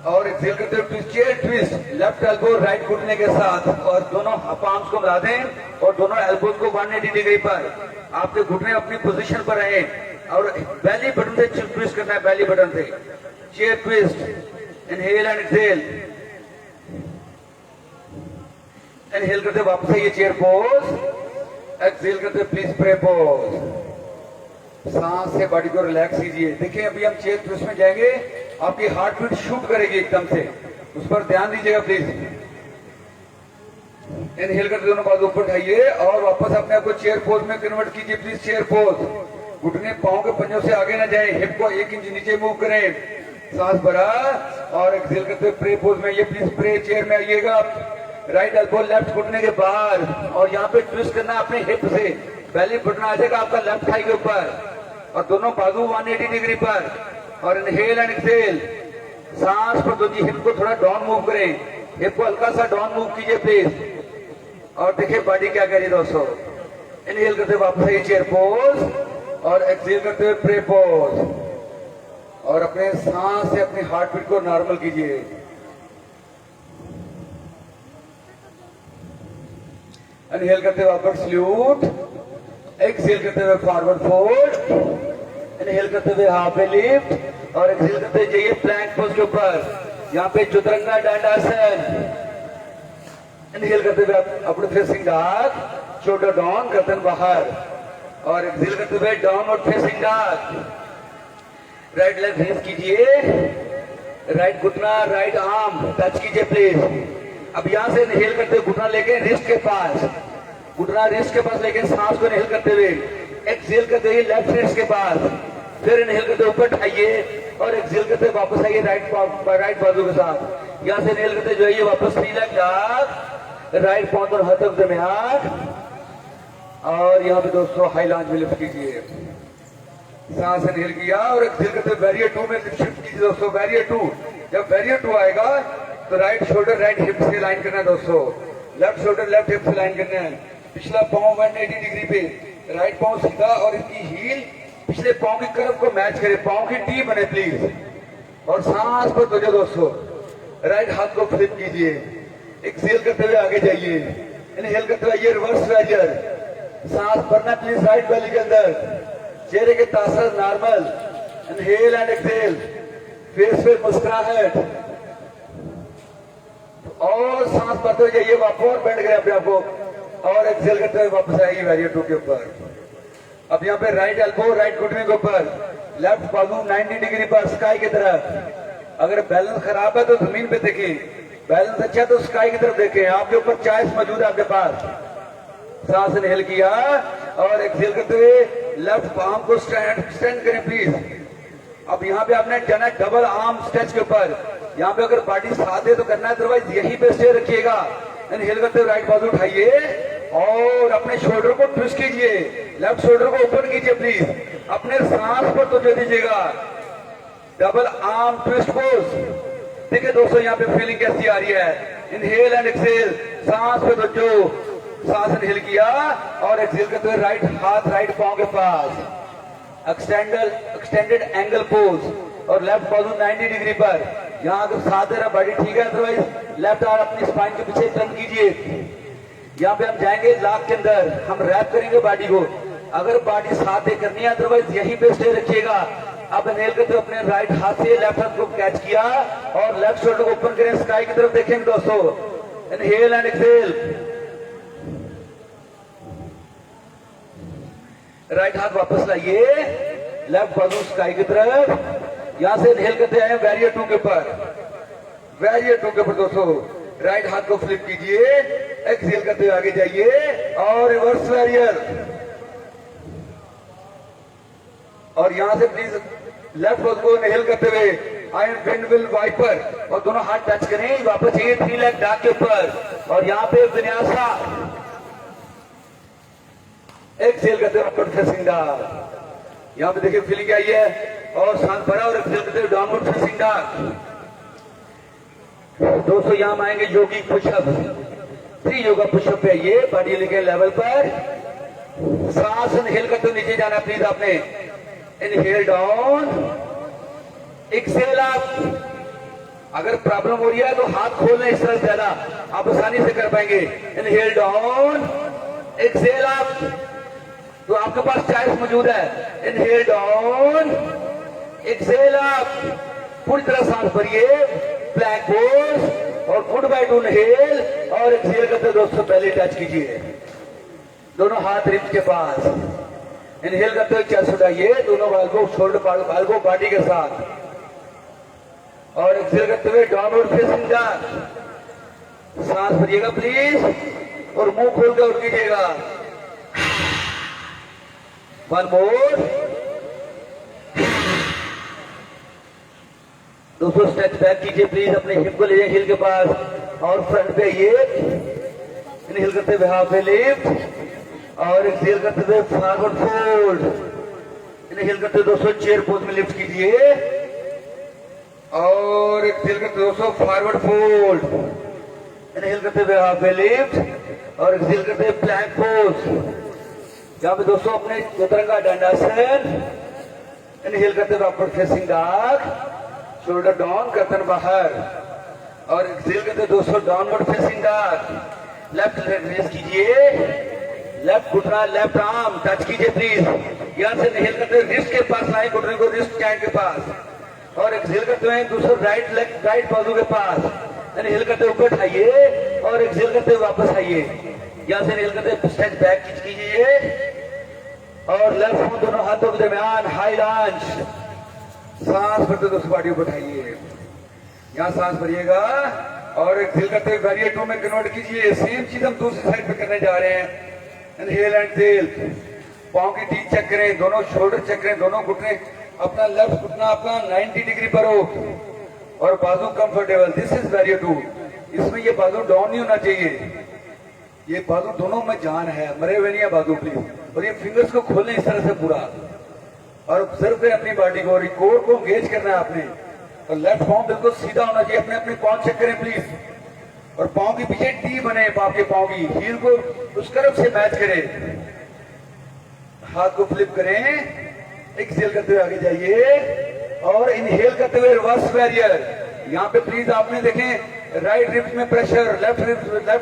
और एक्सहेल करते हुए chair twist, left elbow right घुटने के साथ और दोनों पाम्स को मिला दें और दोनों एल्बोज को 180 डिग्री पर आपके घुटने अपनी पोजीशन पर रहे और बेली बटन से ट्विस्ट करना है, बेली बटन से chair twist. Inhale and exhale, inhale करते वापस आइए चेयर पोज, एक्सहेल करते प्लीज प्रे पोज। सांस से बॉडी को रिलैक्स कीजिए। देखिए अभी हम चेयर ट्विस्ट में जाएंगे, आपकी हार्ट बीट शूट करेगी एकदम से, उस पर ध्यान दीजिएगा प्लीज। इनहेल करते दोनों बाजू ऊपर उठाइए और वापस अपने आप को चेयर पोज में कन्वर्ट कीजिए प्लीज, चेयर पोज। घुटने पांव के पंजों से आगे ना जाए, हिप को 1 इंच नीचे मूव करें। सांस भरा और एक्सहेल करते हुए प्रे पोज में ये प्लीज प्रे चेयर में आइएगा। राइट एल्बो लेफ्ट घुटने के बाहर और यहाँ पे ट्विस्ट करना अपने हिप से, बेली बटन आ जाएगा आपका लेफ्ट थाई के ऊपर और दोनों बाजू 180 डिग्री पर और इनहेल एंड एक्सहेल। सांस पर दोनों हिप को थोड़ा डाउन मूव करें, हिप को हल्का सा डाउन मूव कीजिए प्लीज और देखिए बॉडी क्या करिए दोस्तों। इनहेल करते वापस आइए चेयर पोज और एक्सहेल करते हुए प्रे पोज और अपने सांस से अपनी हार्ट बीट को नॉर्मल कीजिए। इनहेल करते हुए अपवर्ड सल्यूट, एक्सहेल करते हुए फॉरवर्ड फोल्ड, इनहेल करते हुए हाफ लिफ्ट और एक्सहेल करते हुए जाइए प्लैंक पोज के ऊपर, यहाँ पे चतुरंगा दंडासन। इनहेल करते हुए अपने फेसिंग डॉग, शोल्डर डाउन, गर्दन बाहर और एक्सहेल करते हुए downward facing dog. Right leg raise कीजिए, राइट घुटना राइट आर्म टच कीजिए प्लीज। अब यहां से इनहेल करते हुए घुटना लेके रिस्ट के पास, घुटना रिस्ट के पास लेके सांस को इनहेल करते हुए एक्सहेल करते हुए लेफ्ट रिस्ट के पास, फिर इनहेल करते ऊपर उठाइए और एक्सेल करते वापस आइए राइट बाजू के साथ। यहाँ से इनहेल करते जो है ये वापस 3 लाख डाक राइट पांव दोनों हाथों के दरमियान और यहाँ पे दोस्तों हाई लॉन्ज में लिफ्ट कीजिए। सांस इनहेल किया और एक्सेल करते बैरियर 2 में शिफ्ट कीजिए दोस्तों। बैरियर 2, जब बैरियर 2 आएगा तो राइट शोल्डर राइट हिप से लाइन करना है दोस्तों, लेफ्ट शोल्डर लेफ्ट हिप से लाइन करना है। पिछला पांव 180 डिग्री पे, राइट पांव सीधा और इसकी हील पिछले पांव की कर्व को मैच करे, पांव की टी बने प्लीज। और सांस पर तो दोस्तों राइट हाथ को फ्लिप कीजिए, एक्सेल करते हुए आगे जाइए, इनहेल करते हुए ये रिवर्स राइजर। सांस भरना प्लीज राइट बेली के अंदर, चेहरे के तासर normal, inhale and exhale, face पे मुस्कुराहट और सांस भरते हुए जाइए वापस और बेंड करें अपने आप को और एक्सेल करते हुए वापस आएगी बैरियर 2 के ऊपर। अब यहाँ पे राइट एल्बो राइट घुटने के ऊपर, लेफ्ट बाजू 90 डिग्री पर स्काई की तरफ। अगर बैलेंस खराब है तो जमीन पे देखें, बैलेंस अच्छा है तो स्काई की तरफ देखें। आपके ऊपर चॉइस मौजूद है आपके पास। सांस इनहेल किया और एक्सेल करते हुए लेफ्ट पाम को स्टैंड करें प्लीज। अब यहाँ पे आपने जाना है डबल आर्म स्ट्रेच के ऊपर। यहाँ पे अगर बॉडी साथ है तो करना है, अदरवाइज यहीं पे स्टे रखिएगा। इनहेल करते हुए राइट बाजू उठाइए और अपने शोल्डर को ट्विस्ट कीजिए, लेफ्ट शोल्डर को ओपन कीजिए प्लीज। अपने सांस पर तो दीजिएगा, डबल आर्म ट्विस्ट पोज। ठीक है दोस्तों, यहाँ पे फीलिंग कैसी आ रही है? इनहेल एंड एक्सेल, सांस पे तो सांस इनहेल किया और एक्सेल करते हुए राइट हाथ राइट पांव के पास, एक्सटेंडेड एंगल पोज और लेफ्ट बाजू 90 डिग्री पर। यहाँ अगर साथ दे रहा बॉडी ठीक है, अदरवाइज लेफ्ट आर्म अपनी स्पाइन के पीछे टर्न कीजिए। यहाँ पे हम जाएंगे लॉक के अंदर, हम रैप करेंगे बॉडी को। अगर बॉडी साथ दे करनी है, अदरवाइज यहीं पे स्टे रखिएगा। अब इनहेल करते अपने राइट हाथ से लेफ्ट हाथ को कैच किया और लेफ्ट शोल्डर को ओपन करें, स्काई की तरफ देखेंगे दोस्तों। इनहेल एंड एक्सेल, राइट हाथ वापस लाइए, लेफ्ट बाजू स्काई की तरफ। यहां से इनहेल करते आए बैरियर 2 के ऊपर, बैरियर 2 के ऊपर दोस्तों राइट हाथ को फ्लिप कीजिए, एक्सेल करते हुए आगे जाइए और रिवर्स बैरियर। और यहां से प्लीज लेफ्ट बाजू को इनहेल करते हुए I am wind will wiper और दोनों हाथ टच करें, वापस चाहिए 3 लेग डाक के ऊपर। और यहाँ पे विन्यासा, एक्सेल करते हुए अपवर्ड फेसिंग डॉग। यहाँ पे देखिए फीलिंग आई है और सांस भरा और एक्सेल करते हुए डाउनवर्ड फेसिंग डॉग। दोस्तों यहाँ हम आएंगे योगी पुशअप, 3 योगा पुशअप पे आइए, बॉडी लेके लेवल पर। सांस इनहेल करते हुए नीचे जाना प्लीज आपने, इनहेल डाउन, एक्सेल अप। अगर प्रॉब्लम हो रही है तो हाथ खोलने इस तरह ज्यादा आप आसानी से कर पाएंगे। इनहेल डाउन, एक्सेल अप, तो आपके पास चॉइस मौजूद है। इनहेल डाउन, एक्सेल अप, पूरी तरह सांस भरिए, प्लैंक पोज और गुड बाय टू इनहेल और एक्सेल करते दोस्तों पहले टच कीजिए, दोनों हाथ रिब्स के पास। इनहेल करते हुए चेस्ट उठाइए, दोनों बाल को शोल्डर बाल को बॉडी के साथ और एक्सेल करते हुए डाउनवर्ड फेसिंग डॉग। सांस भरिएगा प्लीज और मुंह खोल कर उठ कीजिएगा। वन मोर, दोस्तों स्ट्रेच बैक कीजिए प्लीज, अपने हिप को ले जाइए हिल के पास और फ्रंट पे आइए। इनहेल करते हुए हाफ लिफ्ट और एक्सेल करते हुए फॉरवर्ड फोल्ड। इनहेल करते हुए दोस्तों चेयर पोज में लिफ्ट कीजिए और एक्सेल करते हुए दोस्तों फॉरवर्ड फोल्ड। इनहेल करते हुए हाफ लिफ्ट और एक्सेल करते हुए प्लैंक पोज। यहाँ पे दोस्तों अपने चतुरंगा दंडासन, इनहेल करते हुए upward facing dog, shoulder down, गर्दन बाहर और एक्सेल करते दोस्तों downward facing dog. Left leg raise कीजिए, लेफ्ट घुटना लेफ्ट आर्म टच कीजिए प्लीज। यहाँ से इनहेल करते हुए रिस्ट के पास लाए, घुटने को रिस्ट कैंट के पास और एक्सेल करते हुए दूसरा राइट लेग राइट बाजू के पास। इनहेल करते हुए ऊपर उठाइए और एक्सेल करते हुए वापस आइए। यहाँ से इनहेल करते स्ट्रेच बैक कीजिए और लेफ्ट फुट दोनों हाथों के दरमियान हाई लॉन्ज। सांस भरते दोस्तों बॉडी को उठाइए, यहाँ सांस भरिएगा और एक्सेल करते हुए बैरियर 2 में कन्वर्ट कीजिए। सेम चीज हम दूसरी साइड पे करने जा रहे हैं। इनहेल एंड एक्सेल, पांव की टीथ चेक करें, दोनों शोल्डर चेक करें, दोनों घुटने अपना लेफ्ट घुटना अपना 90 डिग्री पर हो और बाजू comfortable, this is very good. इसमें ये बाजू डाउन नहीं होना चाहिए, ये बाजू दोनों में जान है, मरे हुए नहीं है बाजू प्लीज। और ये फिंगर्स को खोलने इस तरह से पूरा और ऑब्जर्व करें अपनी बॉडी को और कोर को एंगेज करना है आपने। और लेफ्ट पांव बिल्कुल सीधा होना चाहिए, अपने अपने पांव चेक करें प्लीज। और पांव के पीछे टी बने, आपके पांव की हील को उस तरफ से मैच करें। हाथ को फ्लिप करें, एक्सहेल करते हुए आगे जाइए और इनहेल करते हुए रिवर्स वेरियर। यहाँ पे प्लीज आपने देखें राइट रिब्स में प्रेशर, लेफ्ट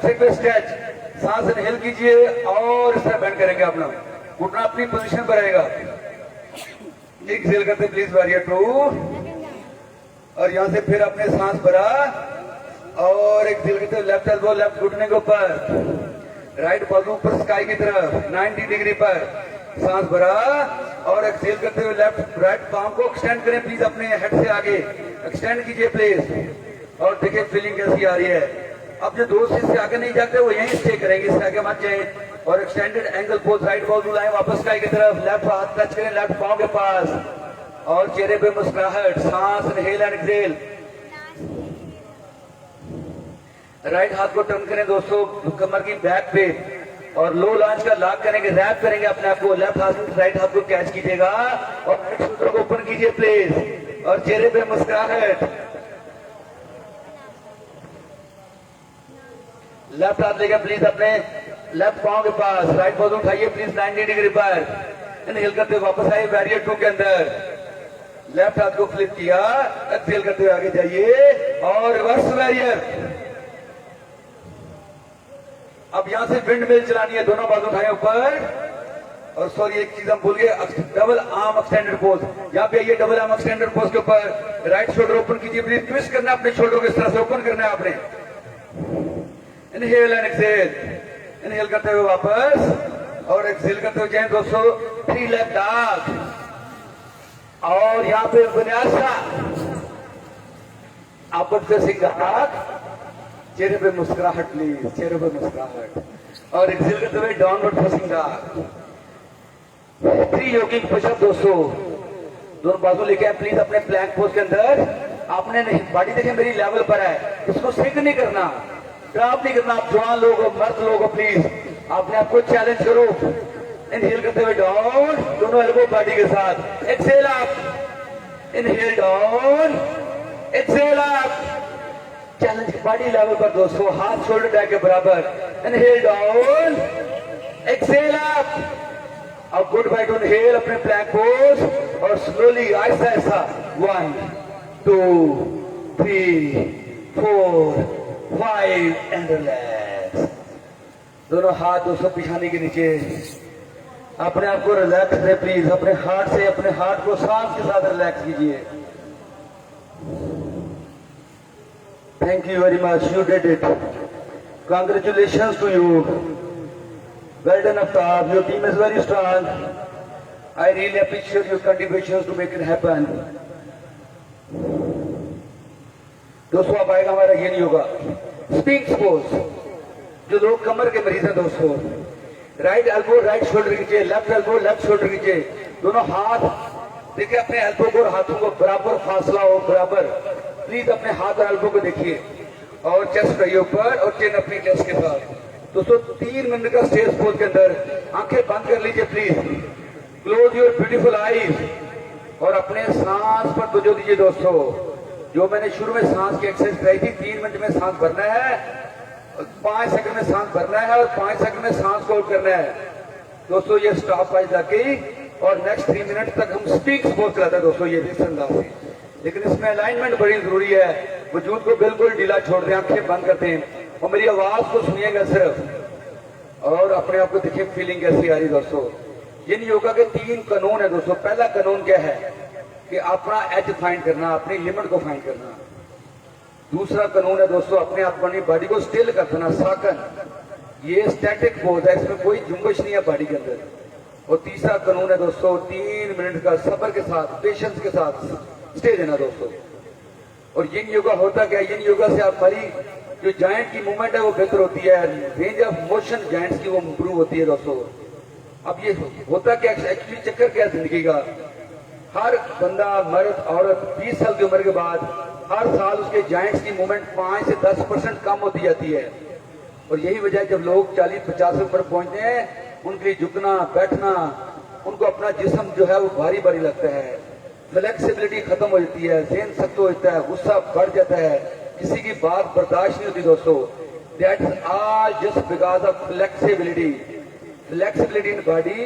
साइड पे स्ट्रेच, सांस इनहेल कीजिए और इस तरह बेंड करेंगे अपना घुटना अपनी पोजीशन पर रहेगा। एक्सहेल करते प्लीज वेरियर 2 और यहां से फिर अपने सांस भरा और एक्सहेल करते लेफ्ट एल्बो लेफ्ट घुटने के ऊपर, राइट बाजू ऊपर स्काई की तरफ 90 डिग्री पर सांस भरा और एक्सहेल करते हुए लेफ्ट राइट पाम को एक्सटेंड करें प्लीज, अपने हेड से आगे एक्सटेंड कीजिए प्लीज और देखिए फीलिंग कैसी आ रही है। अब जो 2 से आगे नहीं जाते वो यहीं स्टे करेंगे, इससे आगे मत जाए। और एक्सटेंडेड एंगल पोज, राइट बाजू लाएं वापस स्काई की तरफ, लेफ्ट हाथ टच करें लेफ्ट पांव के पास और चेहरे पे मुस्कुराहट, सांस इनहेल एंड एक्सहेल। राइट हाथ को टर्न करें दोस्तों कमर की बैक पे और लो लॉन्च का लॉक करेंगे, रैप करेंगे अपने आप को। लेफ्ट हाथ राइट हाथ को कैच कीजिएगा और राइट शोल्डर को ओपन कीजिए प्लीज और चेहरे पे मुस्कुराहट। लेफ्ट हाथ लेकर प्लीज अपने लेफ्ट पांव के पास, राइट बाजू उठाइए प्लीज 90 डिग्री पर, इनहेल करते हुए वापस आइए बैरियर 2 के अंदर। लेफ्ट हाथ को फ्लिप किया, एक्सहेल करते हुए आगे जाइए और रिवर्स बैरियर। अब यहां से विंड मिल चलानी है, दोनों बाजू उठाए ऊपर और सॉरी एक चीज हम भूल गए, डबल आर्म एक्सटेंडेड पोज। यहाँ पे आइए डबल आर्म एक्सटेंडेड पोज के ऊपर, राइट शोल्डर ओपन कीजिए प्लीज, ट्विस्ट करना है अपने शोल्डर को इस तरह से ओपन करना है आपने। इनहेल एंड एक्सहेल, इनहेल करते हुए वापस और एक्सहेल करते हुए जाए दोस्तों 3 लेग डॉग। और यहाँ पे विन्यासा अपवर्ड फेसिंग डॉग, चेहरे पे मुस्कुराहट प्लीज, चेहरे पे मुस्कुराहट और एक्सहेल करते हुए डाउनवर्ड फेसिंग डॉग। 3 योगिक पुशअप दोस्तों, दोनों बाजू लेके आए प्लीज अपने प्लैंक पोज के अंदर। आपने नहीं बॉडी देखें मेरी लेवल पर है, इसको सिंक नहीं करना, ड्रॉप नहीं करना। आप जवान लोग हो, मर्द लोग हो, प्लीज अपने आप को चैलेंज करो। इनहेल करते हुए डाउन, दोनों एल्बो बॉडी के साथ, exhale up, inhale down, exhale up, challenge body level पर दोस्तों, हाथ शोल्डर बैक के बराबर, इनहेल डाउन, एक्सहेल अप। अब गुड बाय टू इनहेल अपने प्लैंक पोज और slowly Aahista Aahista 1 2 3 4 5 and relax. दोनों हाथ दोस्तों पिछाने के नीचे, अपने आप को रिलैक्स करें प्लीज, अपने हार्ट से अपने हार्ट को सांस के साथ रिलैक्स कीजिए। Thank you very much, you did it, congratulations to you, well done Aftab, your team is very strong, I really appreciate your contributions to make it happen. दोस्तों अब आएगा हमारा ये नहीं होगा स्पिंक्स पोज। जो लोग कमर के मरीज हैं दोस्तों, राइट एल्बो राइट शोल्डर कीजिए, लेफ्ट एल्बो लेफ्ट शोल्डर कीजिए, दोनों हाथ देखिए अपने एल्बो को और हाथों को बराबर फासला हो, बराबर प्लीज अपने हाथ और एल्बो को देखिए और चेस्ट रहिए ऊपर और चिन अपनी चेस्ट के साथ। दोस्तों 3 मिनट का स्टेज पोज के अंदर आंखें बंद कर लीजिए please, close your beautiful eyes और अपने सांस पर तवज्जो दीजिए दोस्तों। जो मैंने शुरू में सांस की एक्सरसाइज कराई थी, 3 मिनट में सांस भरना है, 5 सेकंड में सांस भरना है और 5 सेकंड में सांस होल्ड करना है दोस्तों। ये स्टॉप वाइज जाके और नेक्स्ट 3 मिनट तक हम स्पीक्स पोज कराते हैं दोस्तों, ये भी अंदाज से। लेकिन इसमें अलाइनमेंट बड़ी जरूरी है, वजूद को बिल्कुल ढीला छोड़ दें, आंखें बंद करते हैं और मेरी आवाज को सुनिएगा सिर्फ और अपने आप को देखिए फीलिंग कैसी आ रही दोस्तों। इन योगा के 3 कानून है दोस्तों। पहला कानून क्या है कि अपना एज फाइंड करना, अपनी लिमिट को फाइंड करना। दूसरा कानून है दोस्तों अपने अपनी बॉडी को स्टिल कर देना, साकन, ये स्टैटिक पोज है, इसमें कोई जुम्बिश नहीं है बॉडी के अंदर। और तीसरा कानून है दोस्तों 3 मिनट का सब्र के साथ, पेशेंस के साथ स्टे देना दोस्तों। और इन योगा होता क्या है, इन योगा से हमारी जो जॉइंट की मूवमेंट है वो बेहतर होती है, रेंज ऑफ मोशन जॉइंट्स की वो इंप्रूव होती है दोस्तों। अब ये होता क्या एक्चुअली, चक्कर क्या जिंदगी का हर बंदा मर्द औरत 20 साल की उम्र के बाद हर साल उसके जॉइंट्स की मूवमेंट 5 से 10% कम होती जाती है। और यही वजह है जब लोग 40-50 ऊपर पहुंचते हैं उनके लिए झुकना बैठना, उनको अपना जिस्म जो है वो भारी भारी लगता है, फ्लेक्सिबिलिटी खत्म हो जाती है, ज़हन सख्त हो जाता है, गुस्सा बढ़ जाता है, किसी की बात बर्दाश्त नहीं होती दोस्तों। That's all just because of flexibility, flexibility in body,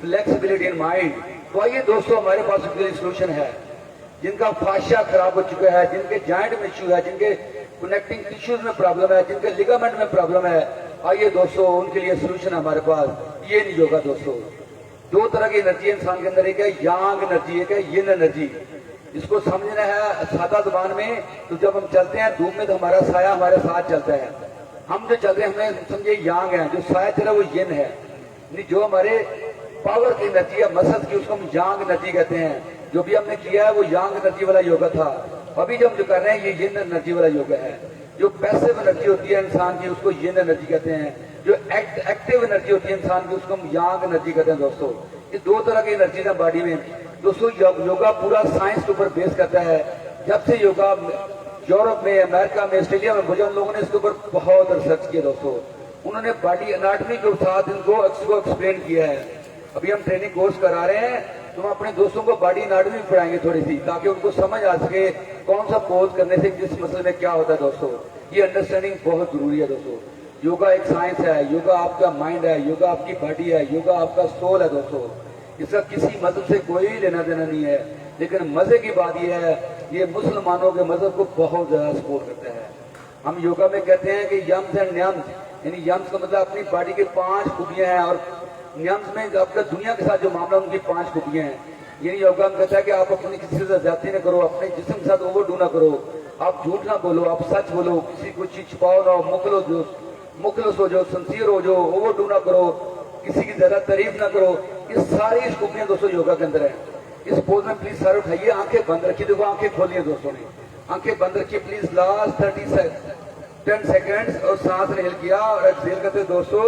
flexibility in mind. तो आइए दोस्तों, हमारे पास उनके लिए सोल्यूशन है। जिनका फाशिया खराब हो चुका है, जिनके जॉइंट में इश्यू है, जिनके कनेक्टिंग टिश्यूज में प्रॉब्लम है, जिनके लिगामेंट में प्रॉब्लम है, आइए दोस्तों उनके लिए सोल्यूशन हमारे पास। ये नहीं होगा दोस्तों। दो तरह की एनर्जी इंसान के अंदर, एक है यांग एनर्जी, एक है यिन एनर्जी। इसको समझना है सादा जुबान में, तो जब हम चलते हैं धूप में तो हमारा साया हमारे साथ चलता है। हम जो चलते हैं हमें समझे यांग है, जो साया चला वो यिन है। नहीं, जो हमारे पावर की एनर्जी है मसल्स की, उसको हम यांग एनर्जी कहते हैं। जो भी हमने किया है वो यांग एनर्जी वाला योगा था। अभी जो हम जो कर रहे हैं ये यिन एनर्जी वाला योगा है। जो पैसिव एनर्जी होती है इंसान की उसको यिन एनर्जी कहते हैं। जो एक्टिव एनर्जी होती है इंसान की उसको हम यांग एनर्जी कहते हैं दोस्तों। ये दो तरह की एनर्जी है बॉडी में दोस्तों। योगा पूरा साइंस के ऊपर बेस करता है। जब से योगा यूरोप में, अमेरिका में, ऑस्ट्रेलिया में बुजुर्ग लोगों ने इसके ऊपर बहुत रिसर्च किया दोस्तों। उन्होंने बॉडी एनाटॉमी के साथ इनको एक्सप्लेन किया है। अभी हम ट्रेनिंग कोर्स करा रहे हैं तो हम अपने दोस्तों को बॉडी एनाटॉमी पढ़ाएंगे थोड़ी सी, ताकि उनको समझ आ सके कौन सा पोज करने से किस मसले में क्या होता है दोस्तों। ये अंडरस्टैंडिंग बहुत जरूरी है दोस्तों। योगा एक साइंस है, योगा आपका माइंड है, योगा आपकी बॉडी है, योगा आपका सोल है दोस्तों। इसका किसी मजहब से कोई लेना देना नहीं है। लेकिन मजे की बात यह है, ये मुसलमानों के मजहब को बहुत ज्यादा सपोर्ट करता है। हम योगा में कहते हैं कि यम्स एंड न्यम्स, यानी यम्स का मतलब अपनी बॉडी के 5 खूबियां हैं, और न्यम्स में आपका दुनिया के साथ जो मामला उनकी 5 खूबियां हैं। यानी योगा में कहता है कि आप अपनी किसी से ज्यादती न करो, अपने जिस्म के साथ ओवरडू ना करो, आप झूठ ना बोलो, आप सच बोलो, किसी को चीज छुपाओ ना, मुखलस हो जाओ, सिंसियर हो जाओ, ओवरडू ना करो, किसी की ज्यादा तारीफ ना करो। ये सारी खूबियां दोस्तों योगा के अंदर है। इस पोज में प्लीज सर उठाइए, आंखें बंद रखिए। देखो आंखें खोलिए दोस्तों ने, आंखें बंद रखिए प्लीज। लास्ट 10 सेकेंड्स और सांस इनहेल किया और एक्सहेल करते दोस्तों।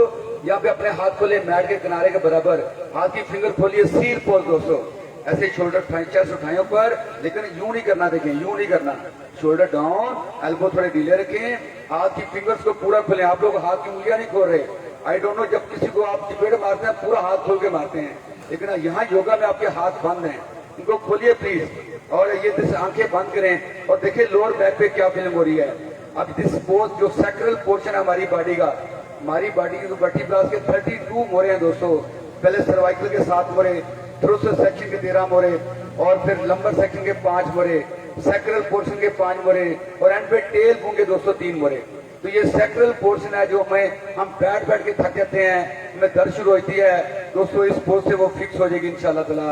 यहाँ पे अपने हाथ खोले मैट के किनारे के बराबर, हाथ की फिंगर खोलिए, सील पोज दोस्तों। ऐसे शोल्डर उठाएं, चेस्ट उठाएं ऊपर, लेकिन यूं नहीं करना, देखें यूं नहीं करना। शोल्डर डाउन, एल्बो थोड़े ढीले रखें, हाथ की फिंगर्स को पूरा खोलें। आप लोग हाथ की उंगलियां नहीं खोल रहे। आई डोंट नो, जब किसी को आप चपेट मारते हैं पूरा हाथ खोल के मारते हैं, लेकिन यहाँ योगा में आपके हाथ बंद हैं, इनको खोलिए प्लीज। और ये आंखें बंद करें और देखिए लोअर बैक पे क्या फीलिंग हो रही है। अब दिस पोज जो सैक्रल पोर्शन है हमारी बॉडी का, हमारी बॉडी की वर्टिब्रास के 32 मोरे हैं दोस्तों। पहले सर्वाइकल के 7 मोरे, थ्रोसस सेक्शन के 13 मोरे, और फिर लंबर सेक्शन के 5 मोरे, सैक्रल पोर्शन के 5 मोरे, और एंड पे टेल बोन के दोस्तों 3 मोरे। तो ये सैक्रल पोर्शन है जो हम बैठ के थक जाते हैं, हमें दर्द शुरू होती है दोस्तों। इस पोज से वो फिक्स हो जाएगी इंशाल्लाह ताला।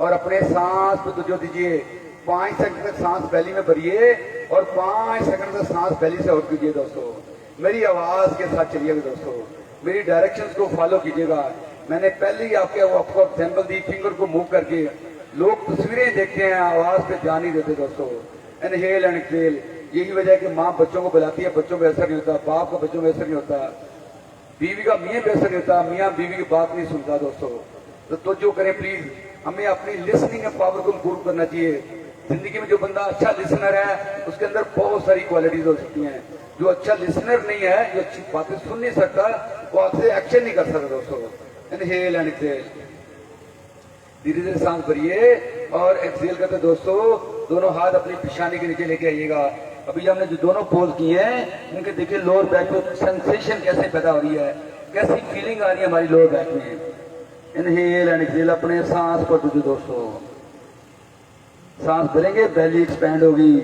और अपने सांस पे तो दीजिए, 5 सेकंड तक सांस बैली में भरिए और 5 सेकंड तक सांस बैली से आउट कीजिए दोस्तों। मेरी आवाज के साथ चलिएगा दोस्तों, मेरी डायरेक्शंस को फॉलो कीजिएगा। मैंने पहले ही आपको एग्जाम्पल दी, फिंगर को मूव करके। लोग तस्वीरें देखते हैं, आवाज पे ध्यान नहीं देते दोस्तों। इनहेल एंड एक्सहेल, यही वजह है कि माँ बच्चों को बुलाती है, बच्चों पे असर नहीं होता, बाप का बच्चों पे असर नहीं होता, बीवी का मियाँ पे असर नहीं होता, मियाँ बीवी की बात नहीं सुनता दोस्तों। तो जो करें प्लीज, हमें अपनी लिसनिंग पावर को इम्प्रूव करना चाहिए। जिंदगी में जो बंदा अच्छा लिसनर है उसके अंदर बहुत सारी क्वालिटीज हो सकती हैं। जो अच्छा लिसनर नहीं है, जो अच्छी बातें सुन नहीं सकता, वो आपसे एक्शन नहीं कर सकता दोस्तों। इनहेल एंड एक्सहेल, धीरे धीरे सांस भरिए और एक्सहेल करते दोस्तों। दोनों हाथ अपनी पेशानी के नीचे लेके आइएगा। अभी हमने जो दोनों पोज किए हैं, इनके देखिए लोअर बैक में सेंसेशन कैसे पैदा हो रही है, कैसी फीलिंग आ रही है हमारी लोअर बैक में। इनहेल एंड एक्सहेल, अपने सांस पर दीजिए दोस्तों। सांस भरेंगे, बेली एक्सपैंड होगी,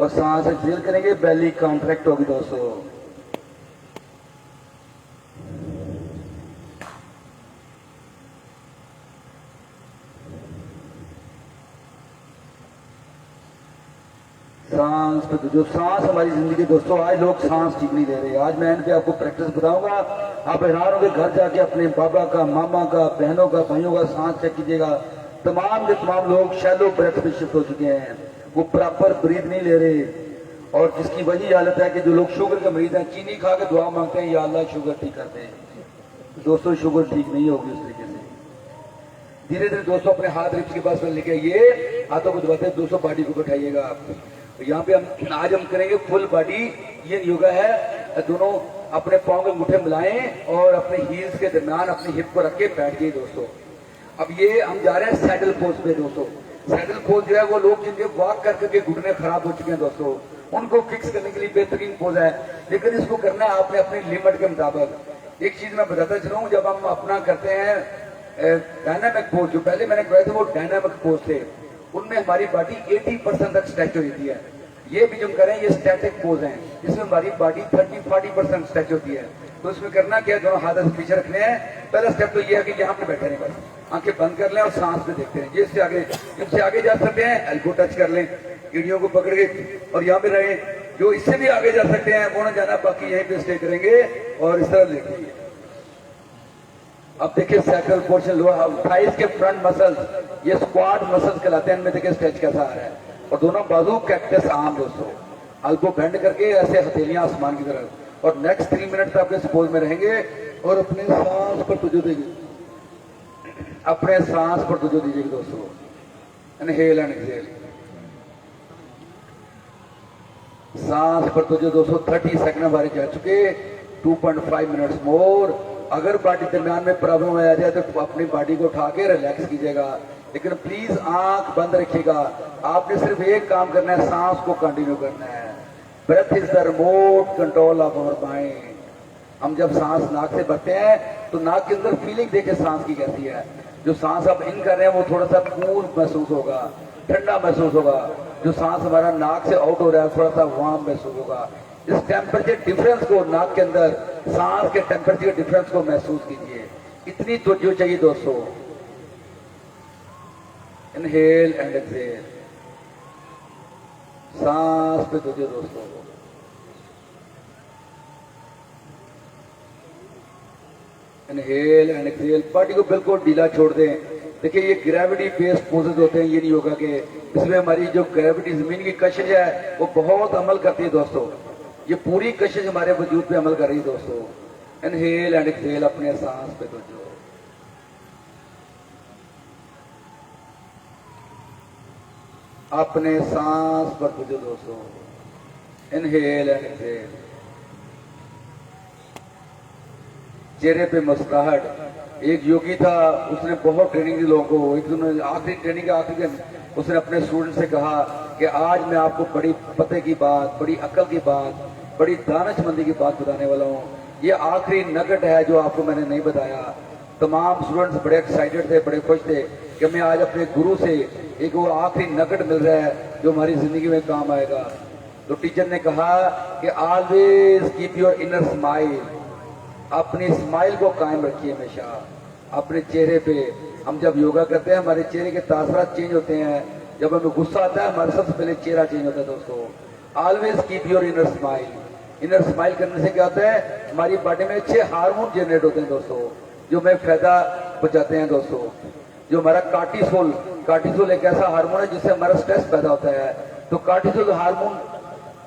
और सांस एक्सहेल करेंगे, बेली कॉन्ट्रैक्ट होगी दोस्तों। सांस पे जो सांस हमारी जिंदगी दोस्तों, आज लोग सांस ठीक नहीं दे रहे। आज मैं इन पे आपको प्रैक्टिस बताऊंगा। आप हैरान होंगे, घर जाके अपने बाबा का, मामा का, बहनों का, भाइयों का सांस चेक कीजिएगा। तमाम के तमाम लोग शैलो ब्रेथ पे शिफ्ट हो चुके हैं, वो प्रॉपर ब्रीथ नहीं ले रहे। और जिसकी वही हालत है कि जो लोग शुगर के मरीज हैं, चीनी खा के दुआ मांगते हैं, या अल्लाह शुगर ठीक करते हैं। दोस्तों शुगर ठीक नहीं होगी उस तरीके से। धीरे धीरे दोस्तों अपने हाथ रिप्स के पास में लेके आइए, हाथों को दबाते दोस्तों बॉडी को बैठाइएगा आप। तो यहाँ पे हम आज करेंगे फुल बॉडी ये योगा है। दोनों अपने पाँव के अंगूठे मिलाएं और अपने हील्स के दरमियान अपनी हिप को रख के बैठ जाइए दोस्तों। अब ये हम जा रहे हैं सैडल पोज पे दोस्तों। सैडल पोज जो है वो लोग जिनके वॉक करके घुटने खराब हो चुके हैं दोस्तों, उनको फिक्स करने के लिए बेहतरीन पोज है, लेकिन इसको करना है आपने अपनी लिमिट के मुताबिक। एक चीज मैं बताता चलूँ, जब हम अपना करते हैं डायनामिक पोज, जो पहले मैंने कराए थे वो डायनामिक पोज थे, उनमें हमारी बॉडी 80% तक स्ट्रेच हो जाती है। ये भी जो करें ये स्टैटिक पोज है, इसमें हमारी बॉडी 30-40% स्ट्रेच होती है। तो इसमें करना क्या है, दोनों हाथ ऐसे पीछे रखने हैं। पहला स्टेप तो ये है कि यहाँ पे बैठे रहें, बस आंखें बंद कर लें और सांस पे देखते हैं। जिससे आगे जा सकते हैं एल्बो टच कर लें, एड़ियों को पकड़ के और यहाँ पे रहें। जो इससे भी आगे जा सकते हैं वो ना जाना, बाकी यहीं पे स्टे करेंगे और इस तरह लेंगे। अब देखिए सैक्रल पोर्शन, लोअर थाइस के फ्रंट मसल्स, ये स्क्वाड मसल्स कहलाते हैं, इनमें देखिए स्ट्रेच कैसा आ रहा है। और दोनों बाजू कैक्टस आर्म दोस्तों, अल्बो बेंड करके ऐसे हथेलियां आसमान की तरफ। और नेक्स्ट 3 मिनट तक आपके पोज में रहेंगे और अपने सांस पर तवज्जो दीजिए, अपने सांस पर तवज्जो दीजिए दोस्तों। इनहेल एंड एक्सहेल, सांस पर तवज्जो दोस्तों। 30 सेकंड हमारे जा चुके, 2.5 मिनट्स मोर। अगर बॉडी दरमियान में प्रॉब्लम आ जाए तो अपनी बॉडी को उठा के रिलैक्स कीजिएगा, लेकिन प्लीज आंख बंद रखिएगा। आपने सिर्फ एक काम करना है, सांस को कंटिन्यू करना है। Breath is the remote control of our mind. हम जब सांस नाक से भरते हैं तो नाक के अंदर फीलिंग देखे सांस की कैसी है। जो सांस आप इन कर रहे हैं वो थोड़ा सा कूल महसूस होगा, ठंडा महसूस होगा। जो सांस हमारा नाक से आउट हो रहा है थोड़ा सा वार्म महसूस होगा। इस टेम्परेचर डिफरेंस को, नाक के अंदर सांस के टेम्परेचर डिफरेंस को महसूस कीजिए। इतनी तवज्जो चाहिए दोस्तों। इनहेल एंड एक्सहेल, सांस पे तवज्जो दोस्तों। इनहेल एंड एक्सहेल, बॉडी को बिल्कुल ढीला छोड़ दें। देखिए ये ग्रेविटी बेस्ड पोजेज होते हैं ये योगा के, इसमें हमारी जो ग्रेविटी जमीन की कशिश है वो बहुत अमल करती है दोस्तों। ये पूरी कशिश हमारे वजूद पे अमल कर रही है दोस्तों। इनहेल एंड एक्सहेल, अपने सांस पे तवज्जो, अपने सांस पर तवज्जो दोस्तों। इनहेल एंड एक्सहेल, चेहरे पे मुस्कुराहट। एक योगी था, उसने बहुत ट्रेनिंग दी लोगों को। एक दिन आखिरी ट्रेनिंग के आखिरी दिन उसने अपने स्टूडेंट से कहा कि आज मैं आपको बड़ी पते की बात, बड़ी अकल की बात, बड़ी दानिशमंदी की बात बताने वाला हूँ। ये आखिरी नगट है जो आपको मैंने नहीं बताया। तमाम स्टूडेंट्स बड़े एक्साइटेड थे, बड़े खुश थे कि मैं आज अपने गुरु से एक वो आखिरी नगट मिल रहा है जो हमारी जिंदगी में काम आएगा। तो टीचर ने कहा कि always keep your inner smile, अपनी स्माइल को कायम रखिए हमेशा अपने चेहरे पे। हम जब योगा करते हैं हमारे चेहरे के तासरात चेंज होते हैं। जब हमें गुस्सा आता है हमारा सबसे पहले चेहरा चेंज होता है दोस्तों। Always keep your inner smile. Inner smile करने से क्या होता है, हमारी बॉडी में अच्छे हार्मोन जनरेट होते हैं दोस्तों, जो हमें फायदा पहुंचाते हैं दोस्तों। जो हमारा कार्टिसोल, कार्टिसोल एक ऐसा हार्मोन है जिससे हमारा स्ट्रेस पैदा होता है। तो कार्टिसोल हार्मोन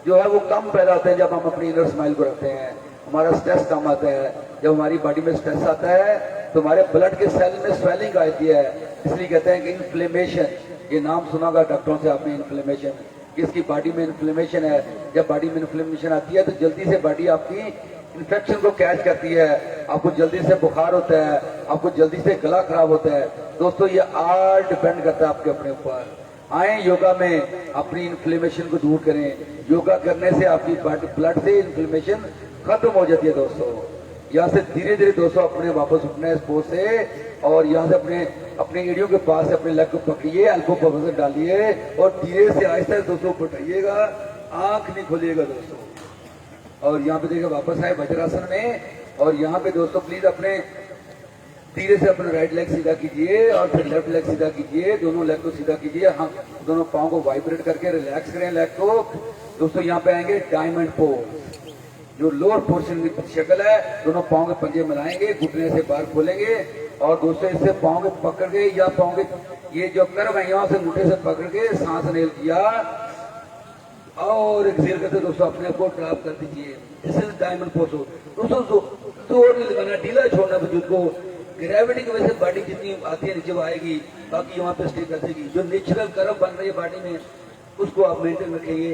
जो है वो कम पैदा होते हैं जब हम अपनी इनर स्माइल को रखते हैं। हमारा स्ट्रेस कम आता है। जब हमारी बॉडी में स्ट्रेस आता है तो हमारे ब्लड के सेल में स्वेलिंग आती है। इसलिए कहते हैं कि इन्फ्लेमेशन, ये नाम सुना होगा डॉक्टरों से आपने, इन्फ्लेमेशन, किसकी बॉडी में इन्फ्लेमेशन है। जब बॉडी में इन्फ्लेमेशन आती है तो जल्दी से बॉडी आपकी इन्फेक्शन को कैच करती है, आपको जल्दी से बुखार होता है, आपको जल्दी से गला खराब होता है। दोस्तों ये ऑल डिपेंड करता है आपके अपने ऊपर। आए योगा में अपनी इन्फ्लेमेशन को दूर करें। योगा करने से आपकी ब्लड से इन्फ्लेमेशन खत्म हो जाती है दोस्तों। यहाँ से धीरे धीरे दोस्तों अपने वापस उठना है इस पोज से, और यहाँ से अपने एड़ियों के पास से अपने लेग को पकड़िए, एल्बो को वजन डालिए और धीरे से आहिस्ता दोस्तों उठाइएगा, आंख नहीं खोलिएगा दोस्तों। और यहाँ पे देखिए वापस आए वज्रासन में। और यहाँ पे दोस्तों प्लीज अपने धीरे से अपना राइट लेग सीधा कीजिए और फिर लेफ्ट लेग सीधा कीजिए, दोनों लेग को सीधा कीजिए। हाँ, दोनों पाँव को वाइब्रेट करके रिलैक्स करें लेग को। दोस्तों यहाँ पे आएंगे डायमंड पोज, जो लोअर पोर्शन की शक्ल है। दोनों पाँव के पंजे मिलाएंगे, घुटने से बाहर खोलेंगे और दोस्तों इससे पाँव के पकड़ के या पाँव के ये जो कर्व है यहाँ से अंगूठे से पकड़ के सांस नेल किया और एक्सेल करते दोस्तों अपने आप को ड्रॉप कर दीजिए। इसे डायमंड पोज हो दोस्तों। जोर नहीं लगाना, ढीला छोड़ना वजूद को। ग्रेविटी की वजह से बॉडी जितनी आती है नीचे वो आएगी, बाकी वहाँ पे स्टे कर देगी। जो नेचुरल कर्व बन रही है बॉडी में उसको आप मेंटेन रखेंगे।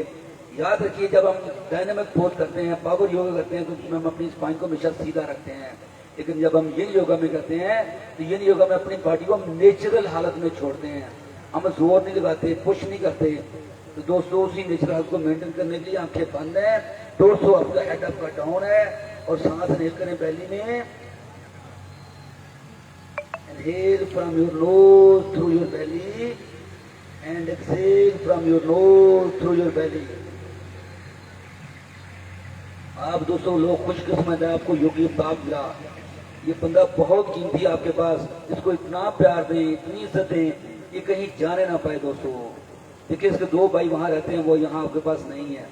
याद रखिए जब हम डायनामिक पोज करते हैं, पावर योगा करते हैं, तो उसमें हम अपनी स्पाइन को हमेशा सीधा रखते हैं। लेकिन जब हम yin योगा में करते हैं तो yin योगा में अपनी बॉडी को हम नेचुरल हालत में छोड़ते हैं, हम जोर नहीं लगाते, पुश नहीं करते। तो दोस्तों उसी नेचुरल हालत को मेंटेन करने के लिए आंखें बंद है, दोस्तों आपका हेड आपका डाउन है और सांस ले करें belly में। Inhale from your nose through your belly and exhale from your nose through your belly। आप दोस्तों लोग खुशकिस्मत है, आपको योगी अफ्ताब मिला। ये बंदा बहुत कीमती है आपके पास, इसको इतना प्यार दें, इतनी इज्जत दें, ये कहीं जाने ना पाए। दोस्तों देखिए इसके 2 भाई वहां रहते हैं, वो यहाँ आपके पास नहीं है,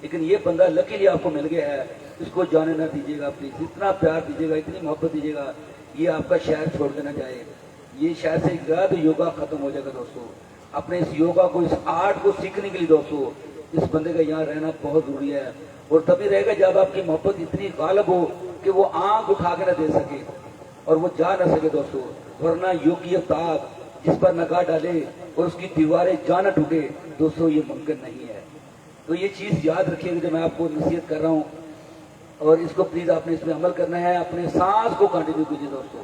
लेकिन ये बंदा लकीली आपको मिल गया है, इसको जाने ना दीजिएगा प्लीज। इतना प्यार दीजिएगा, इतनी मोहब्बत दीजिएगा, ये आपका शहर छोड़ के ना जाए। ये शहर से गया तो योगा खत्म हो जाएगा। दोस्तों अपने इस योगा को, इस आर्ट को सीखने के लिए दोस्तों इस बंदे का यहाँ रहना बहुत जरूरी है। और तभी रहेगा जब आपकी मोहब्बत इतनी गालब हो कि वो आंख उठा के ना दे सके और वो जा ना सके दोस्तों। वरना योगी अफ्ताब जिस पर नगाह डाले और उसकी दीवारें जा ना टूटे दोस्तों, ये मुमकिन नहीं है। तो ये चीज याद रखिएगा जो मैं आपको नसीहत कर रहा हूँ, और इसको प्लीज आपने इसमें अमल करना है। अपने सांस को कंटिन्यू कीजिए दोस्तों।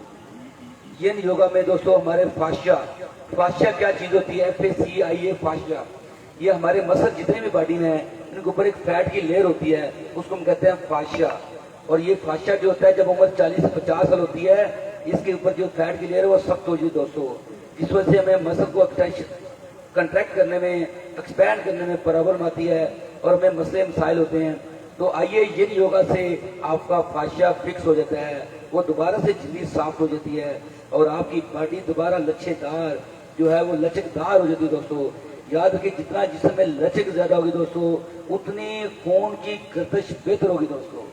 yin योगा में दोस्तों हमारे फाशिया क्या चीज होती है? FACIA फाशिया। ये हमारे मसल जितने भी बॉडी में है इनके ऊपर एक फैट की लेयर होती है, उसको हम कहते हैं फाशिया। और ये फाशिया जो होता है जब उम्र 40 से 50 साल होती है, इसके ऊपर जो फैट की लेयर है वो सख्त हो जाती है दोस्तों। इस वजह से हमें मसल को कंट्रैक्ट करने में, एक्सपैंड करने में प्रॉब्लम आती है और हमें मसले मसाइल होते हैं। तो आइए yin योगा से आपका फाशिया फिक्स हो जाता है, वो दोबारा से झिल्ली साफ हो जाती है और आपकी बॉडी दोबारा लचकदार जो है वो लचकदार हो जाती है। दोस्तों याद रखिए जितना जिस्म में लचक ज्यादा होगी दोस्तों, उतनी खून की गर्दिश बेहतर होगी दोस्तों।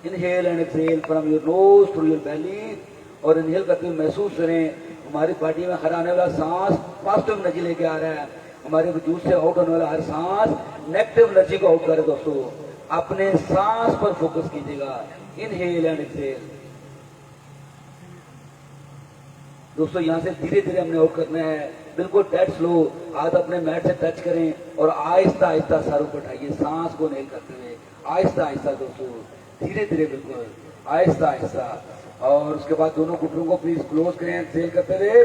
Inhale and exhale from your nose through your belly. और इनहेल करते हुए महसूस करें हमारी बॉडी में हर आने वाला सांस पॉजिटिव एनर्जी लेके आ रहा है, हमारे वजूद से आउट होने वाला हर सांस नेगेटिव एनर्जी को आउट करे। दोस्तों अपने सांस पर फोकस कीजिएगा। Inhale and exhale. दोस्तों यहाँ से धीरे धीरे हमने आउट करना है, बिल्कुल डेड स्लो। हाथ अपने मैट से टच करें और आहिस्ता आहिस्ता सर ऊपर उठाइए, सांस को नेल करते हुए आहिस्ता आहिस्ता दोस्तों, धीरे धीरे बिल्कुल आहिस्ता आहिस्ता। और उसके बाद दोनों घुटनों को प्लीज क्लोज करें, सेल करते हुए।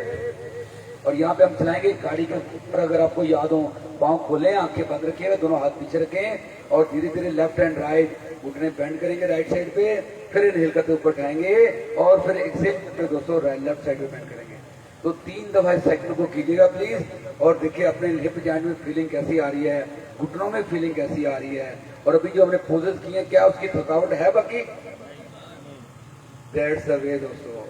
और यहाँ पे हम चलाएंगे गाड़ी के ऊपर, अगर आपको याद हो पाँव खोलें, आंखें बंद रखिएगा, दोनों हाथ पीछे रखें और धीरे धीरे लेफ्ट एंड राइट घुटने बेंड करेंगे राइट साइड पे, फिर इनहेल करते ऊपर उठाएंगे और फिर एक्सहेल करते दोस्तों लेफ्ट साइड पे बेंड करेंगे। तो 3 दफा इस सेकंड को कीजिएगा प्लीज। और देखिए अपने हिप जॉइंट में फीलिंग कैसी आ रही है, घुटनों में फीलिंग कैसी आ रही है। और अभी जो हमने पोजेस किए हैं क्या उसकी थकावट है? बाकी दैट्स द वे दोस्तों।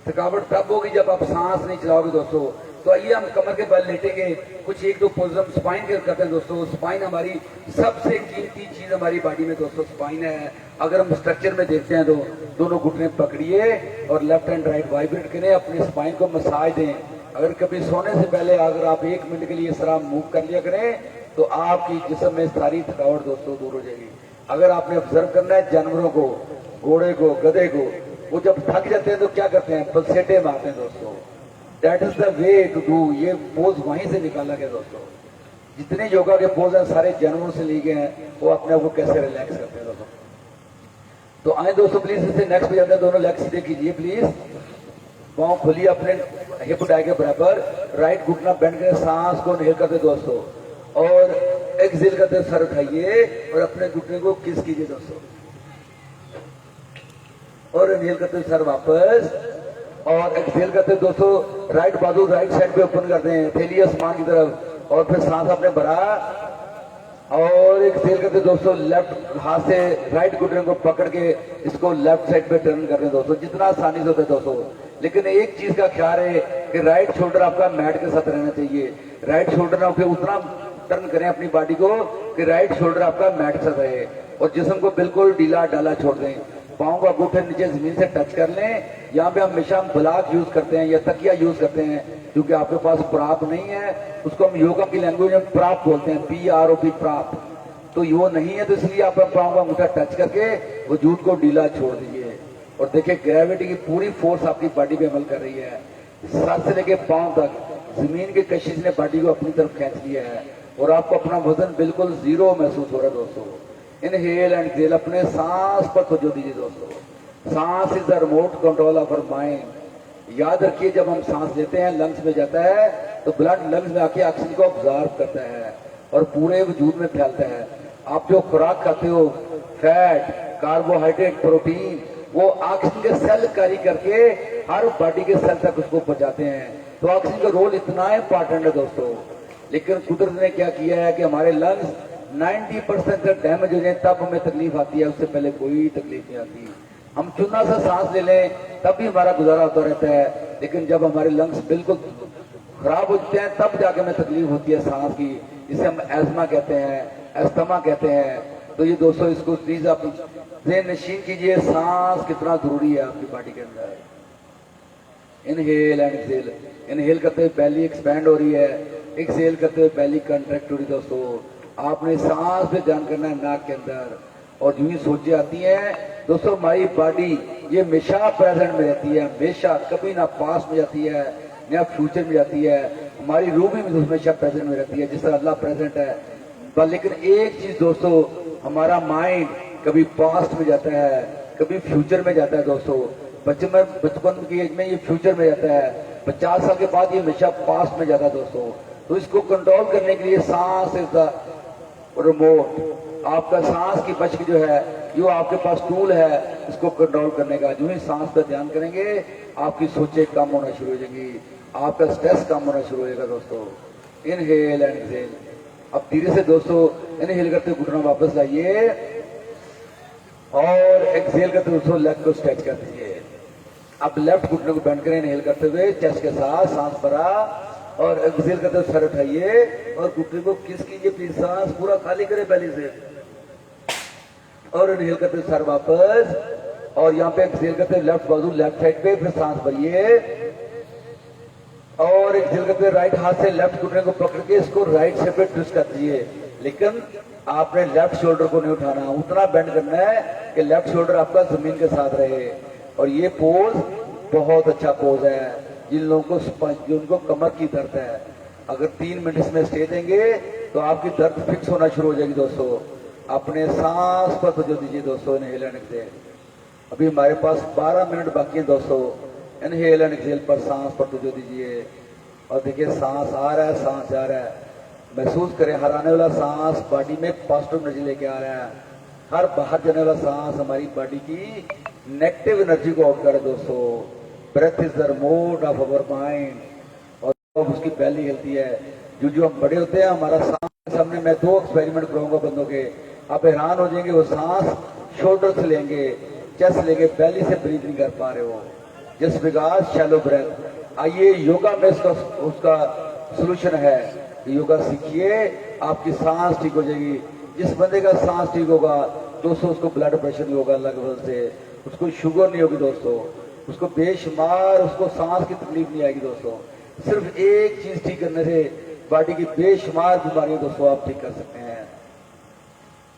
थकावट तब होगी जब आप सांस नहीं चलाओगे दोस्तों। तो आइए हम कमर के बल लेटेंगे, कुछ 1-2 पोज हम स्पाइन के करते हैं दोस्तों। स्पाइन हमारी सबसे कीमती चीज हमारी बॉडी में दोस्तों स्पाइन है। अगर हम स्ट्रक्चर में देखते हैं तो दोनों घुटने पकड़िए और लेफ्ट एंड राइट वाइब्रेट करें, अपने स्पाइन को मसाज दें। अगर कभी सोने से पहले अगर आप 1 मिनट के लिए इस तरह मूव कर लिया करें तो आपकी जिस्म में सारी थकावट दोस्तों दूर हो जाएगी। अगर आपने ऑब्जर्व करना है जानवरों को, घोड़े को, गधे को, वो जब थक जाते हैं तो क्या करते हैं? पलसेटे मारते हैं दोस्तों। That is the way to do. ये पोज वहीं से निकाला गया दोस्तों। जितने योगा के पोज हैं सारे जानवरों से लिए गए हैं, वो अपने आप को कैसे रिलैक्स करते हैं दोस्तों। तो आए दोस्तों प्लीज इससे नेक्स्ट पे जाते हैं, दोनों लेग सीधे कीजिए प्लीज, पाँव खोलिए अपने हिप डाई के बराबर, राइट घुटना बेंड करें, सांस को इनहेल करते दोस्तों और एक्सहेल करते सर उठाइए और अपने घुटने को किस कीजिए दोस्तों और इनहेल करते सर वापस और एक्सहेल करते दोस्तों राइट बाजू राइट साइड पे ओपन करते हैं, थैली आसमान की तरफ और फिर सांस अपने बढ़ा और एक्सहेल करते दोस्तों लेफ्ट हाथ से राइट घुटने को पकड़ के इसको लेफ्ट साइड पे टर्न करते हैं दोस्तों, जितना आसानी से होता है दोस्तों। लेकिन एक चीज का ख्याल है कि राइट शोल्डर आपका मैट के साथ रहना चाहिए। राइट शोल्डर ना उतना टर्न करें अपनी बॉडी को कि राइट शोल्डर आपका मैट के साथ रहे और जिस्म को बिल्कुल ढीला डाला छोड़ दें। पाँव का अंगूठे नीचे जमीन से टच कर लें। यहाँ पे हमेशा हम ब्लॉक यूज करते हैं या तकिया यूज करते हैं, क्योंकि आपके पास प्राप नहीं है, उसको हम योगा की लैंग्वेज में प्राप बोलते हैं, PROP प्राप। तो वो नहीं है तो इसलिए आप पाँव का अंगूठा टच करके वजूद को ढीला छोड़ दीजिए। और देखिए ग्रेविटी की पूरी फोर्स आपकी बॉडी पे अमल कर रही है, सर से लेके पांव तक जमीन के कशिश ने बॉडी को अपनी तरफ खींच लिया है और आपको अपना वजन बिल्कुल जीरो महसूस हो रहा है दोस्तों। इनहेल एंड एक्सहेल, अपने सांस पर तवज्जो दीजिए दोस्तों। सांस is the remote control of our mind. याद रखिए जब हम सांस लेते हैं लंग्स में जाता है तो ब्लड लंग्स में आके ऑक्सीजन को ऑब्जॉर्व करता है और पूरे वजूद में फैलता है। आप जो खुराक खाते हो, फैट, कार्बोहाइड्रेट, प्रोटीन, वो ऑक्सीजन के सेल कैरी करके हर बॉडी के सेल तक उसको पहुंचाते हैं। तो ऑक्सीजन का रोल इतना इंपॉर्टेंट है दोस्तों। लेकिन कुदरत ने क्या किया है कि हमारे लंग्स 90% तक डैमेज हो जाए तब हमें तकलीफ आती है, उससे पहले कोई तकलीफ नहीं आती। हम चुना सा सांस ले लें तब भी हमारा गुजारा होता रहता है, लेकिन जब हमारे लंग्स बिल्कुल खराब हो जाते हैं तब जाके हमें तकलीफ होती है सांस की, जिसे हम एस्मा कहते हैं, एस्थमा कहते हैं। तो ये दोस्तों इसको प्लीज आप ज़हन नशीन कीजिए, सांस कितना जरूरी है आपकी बॉडी के अंदर। इनहेल एंड एक्सहेल, इनहेल करते हुए बेली एक्सपैंड हो रही है, एक्सहेल करते हुए बेली कंट्रैक्ट हो रही है दोस्तों। आपने सांस पे ध्यान करना है नाक के अंदर, और जो ही सोचे आती हैं दोस्तों हमारी बॉडी ये हमेशा प्रेजेंट में रहती है, हमेशा, कभी ना पास्ट में जाती है ना फ्यूचर में जाती है। हमारी रूह भी हमेशा प्रेजेंट में रहती है जिस तरह अल्लाह प्रेजेंट है। लेकिन एक चीज दोस्तों, हमारा माइंड कभी पास्ट में जाता है, कभी फ्यूचर में जाता है दोस्तों। बचपन की एज में ये फ्यूचर में जाता है, 50 साल के बाद ये हमेशा पास्ट में जाता है दोस्तों। तो इसको कंट्रोल करने के लिए सांस इज द रिमोट। आपका सांस की बचक जो है, जो आपके पास टूल है इसको कंट्रोल करने का। जो ही सांस पर ध्यान करेंगे आपकी सोचें कम होना शुरू हो जाएंगी, आपका स्ट्रेस कम होना शुरू हो जाएगा दोस्तों। Inhale and exhale. अब धीरे से दोस्तों इनहेल करते हुए घुटना वापस लाइए और एक्सहेल करते हुए दोस्तों लेग को स्ट्रेच कर दीजिए। अब लेफ्ट घुटने को बेंड करें इनहेल करते हुए चेस्ट के साथ, सांस भरा, और एक्सहेल करते हुए सर उठाइए और घुटने को किस कीजिए प्लीज, सांस पूरा खाली करें बेली से, और इनहेल करते हुए सर वापस, और यहाँ पे एक्सहेल करते हुए लेफ्ट बाजू लेफ्ट साइड पे, फिर सांस भरिए और एक्सहेल करते हुए राइट हाथ से लेफ्ट घुटने को पकड़ के इसको राइट साइड पे ट्विस्ट कर दीजिए। लेकिन आपने लेफ्ट शोल्डर को नहीं उठाना, उतना बेंड करना है कि लेफ्ट शोल्डर आपका जमीन के साथ रहे। और ये पोज बहुत अच्छा पोज है जिन लोगों को जिनको कमर की दर्द है, अगर 3 मिनट इसमें स्टे देंगे तो आपकी दर्द फिक्स होना शुरू हो जाएगी दोस्तों। अपने सांस पर तवज्जो दीजिए दोस्तों। Inhale and exhale. अभी हमारे पास 12 मिनट बाकी है दोस्तों। इनहेल एंड एक्सहेल पर सांस पर तवज्जो दीजिए और देखिए सांस आ रहा है, सांस जा रहा है। महसूस करें हर आने वाला सांस बॉडी में पॉजिटिव एनर्जी लेके आ रहा है, हर बाहर जाने वाला सांस हमारी बॉडी की नेगेटिव एनर्जी को आउट करे दोस्तों। Breath is the remote of our mind. और उसकी पहली हिलती है। जो हम बड़े होते हैं हमारा सांस के सामने मैं 2 एक्सपेरिमेंट कराऊंगा बंदों के, आप हैरान हो जाएंगे। वो सांस शोल्डर से लेंगे, चेस्ट लेंगे, बेली से ब्रीथ नहीं कर पा रहे हो, जस्ट बिकॉज शैलो ब्रेथ। आइए योगा में उसका सोल्यूशन है। योगा सीखिए, आपकी सांस ठीक हो जाएगी। जिस बंदे का सांस ठीक होगा दोस्तों उसको ब्लड प्रेशर नहीं होगा लगभग से, उसको शुगर नहीं होगी दोस्तों, उसको बेशुमार उसको सांस की तकलीफ नहीं आएगी दोस्तों। सिर्फ एक चीज ठीक करने से बॉडी की बेशुमार बीमारियां दोस्तों आप ठीक कर सकते हैं।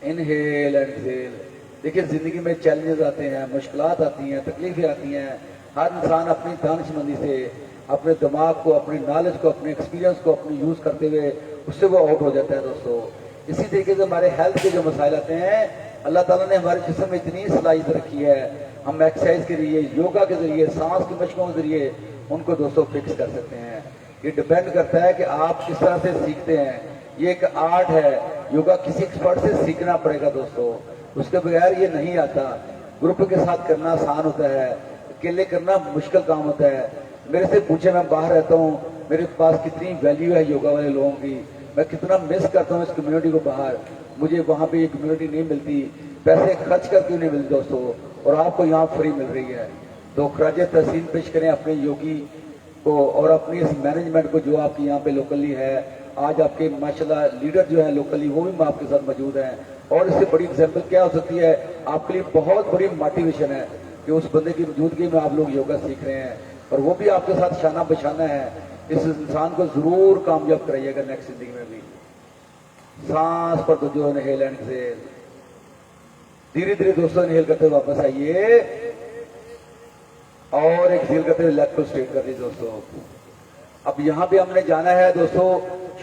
Inhale and exhale. देखिए जिंदगी में चैलेंजेस आते हैं, मुश्किलात आती हैं, तकलीफें आती हैं। हर इंसान अपनी दानिशमंदी से अपने दिमाग को, अपनी नॉलेज को, अपने एक्सपीरियंस को अपनी यूज करते हुए उससे वो आउट हो जाता है दोस्तों। इसी तरीके से हमारे हेल्थ के जो मसाइल आते हैं, अल्लाह ताला ने हमारे जिस्म में इतनी सलाहियत रखी है, हम एक्सरसाइज के जरिए, योगा के जरिए, सांस की मशकों के जरिए उनको दोस्तों फिक्स कर सकते हैं। ये डिपेंड करता है कि आप किस तरह से सीखते हैं। ये एक आर्ट है, योगा किसी एक्सपर्ट से सीखना पड़ेगा दोस्तों, उसके बगैर ये नहीं आता। ग्रुप के साथ करना आसान होता है, अकेले करना मुश्किल काम होता है। मेरे से पूछे, मैं बाहर रहता हूँ, मेरे पास कितनी वैल्यू है योगा वाले लोगों की, मैं कितना मिस करता हूँ इस कम्युनिटी को बाहर। मुझे वहाँ पे ये कम्युनिटी नहीं मिलती, पैसे खर्च करके नहीं मिलती दोस्तों, और आपको यहाँ फ्री मिल रही है। तो खराज तहसीन पेश करें अपने योगी को और अपनी इस मैनेजमेंट को जो आपकी यहाँ पे लोकली है। आज आपके माशाल्लाह लीडर जो है लोकली वो भी आपके साथ मौजूद हैं। और इससे बड़ी एग्जाम्पल क्या हो सकती है, आपके लिए बहुत बड़ी मोटिवेशन है कि उस बंदे की मौजूदगी में आप लोग योगा सीख रहे हैं और वो भी आपके साथ शाना बशाना है। इस इंसान को जरूर कामयाब कराइएगा नेक्स्ट जिंदगी में भी। सांस पर जो इनहेल एंड एक्सहेल। धीरे धीरे दोस्तों इनहेल करते हुए वापस आइए और एक्सेल करते हुए लेग को स्ट्रेट कर दीजिए दोस्तों। अब यहाँ पे हमने जाना है दोस्तों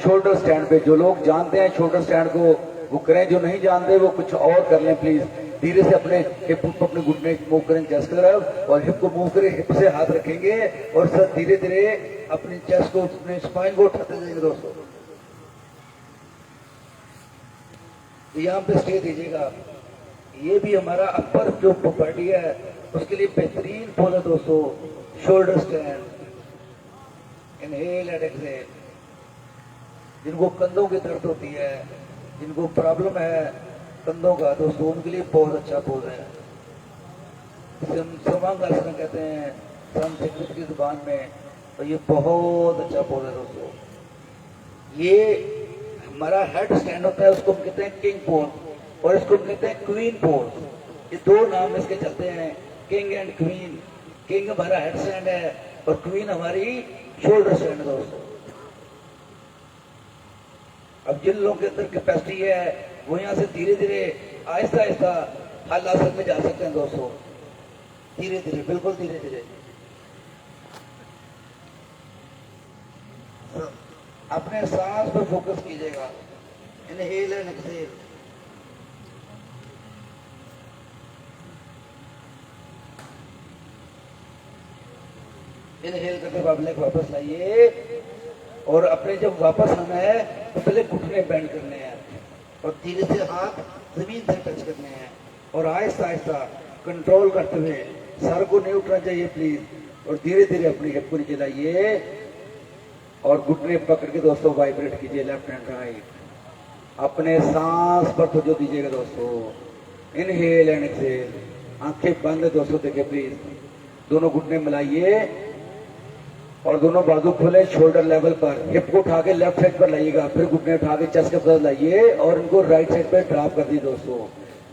शोल्डर स्टैंड पे। जो लोग जानते हैं शोल्डर स्टैंड को वो करें, जो नहीं जानते वो कुछ और कर लें प्लीज। धीरे से अपने हिप को, अपने घुटने मूव करें चेस्ट की तरफ, और हिप को मूव करें, हिप से हाथ रखेंगे और सर धीरे धीरे अपनी चेस्ट को, अपने स्पाइन को उठाते जाएंगे दोस्तों। यहाँ पे स्टे दीजिएगा। ये भी हमारा अपर जो बॉडी है उसके लिए बेहतरीन पोज है दोस्तों, shoulder stand. Inhale and exhale. जिनको कंधों की दर्द होती है, जिनको प्रॉब्लम है कंधों का दोस्तों, उनके लिए बहुत अच्छा पोज है। सर्वांगासन कहते हैं संस्कृत की जुबान में, तो ये बहुत अच्छा पोज है दोस्तों। ये हमारा हेड स्टैंड होता है, उसको हम कहते हैं किंग पोज, और इसको हम कहते हैं क्वीन पोज। ये दो नाम इसके चलते हैं, किंग एंड क्वीन। किंग हमारा हेड स्टैंड है और क्वीन हमारी शोल्डर स्टैंड है दोस्तों। अब जिन लोगों के अंदर कैपेसिटी है वो यहाँ से धीरे धीरे आहिस्ता आहिस्ता हलासन में जा सकते हैं दोस्तों, धीरे धीरे, बिल्कुल धीरे धीरे। अपने सांस पर फोकस कीजिएगा। Inhale and exhale. इनहेल करके पब्लिक वापस लाइए, और अपने जब वापस आना है तो पहले घुटने बेंड करने हैं और धीरे से हाथ जमीन से टच करने हैं, और आहिस्ता आहिस्ता कंट्रोल करते हुए, सर को नहीं उठना चाहिए प्लीज, और धीरे धीरे अपनी हिप को नीचे लाइए और घुटने पकड़ के दोस्तों वाइब्रेट कीजिए लेफ्ट एंड राइट। अपने सांस पर तवज्जो दीजिएगा दोस्तों। Inhale and exhale. आंखें बंद है दोस्तों, देखिए प्लीज। दोनों घुटने मिलाइए और दोनों बाजू खोले शोल्डर लेवल पर। हिप को उठा के लेफ्ट साइड पर लाइएगा, फिर घुटने उठा के चेस्ट के तरफ लाइए और इनको राइट साइड पर ड्रॉप कर दी दोस्तों।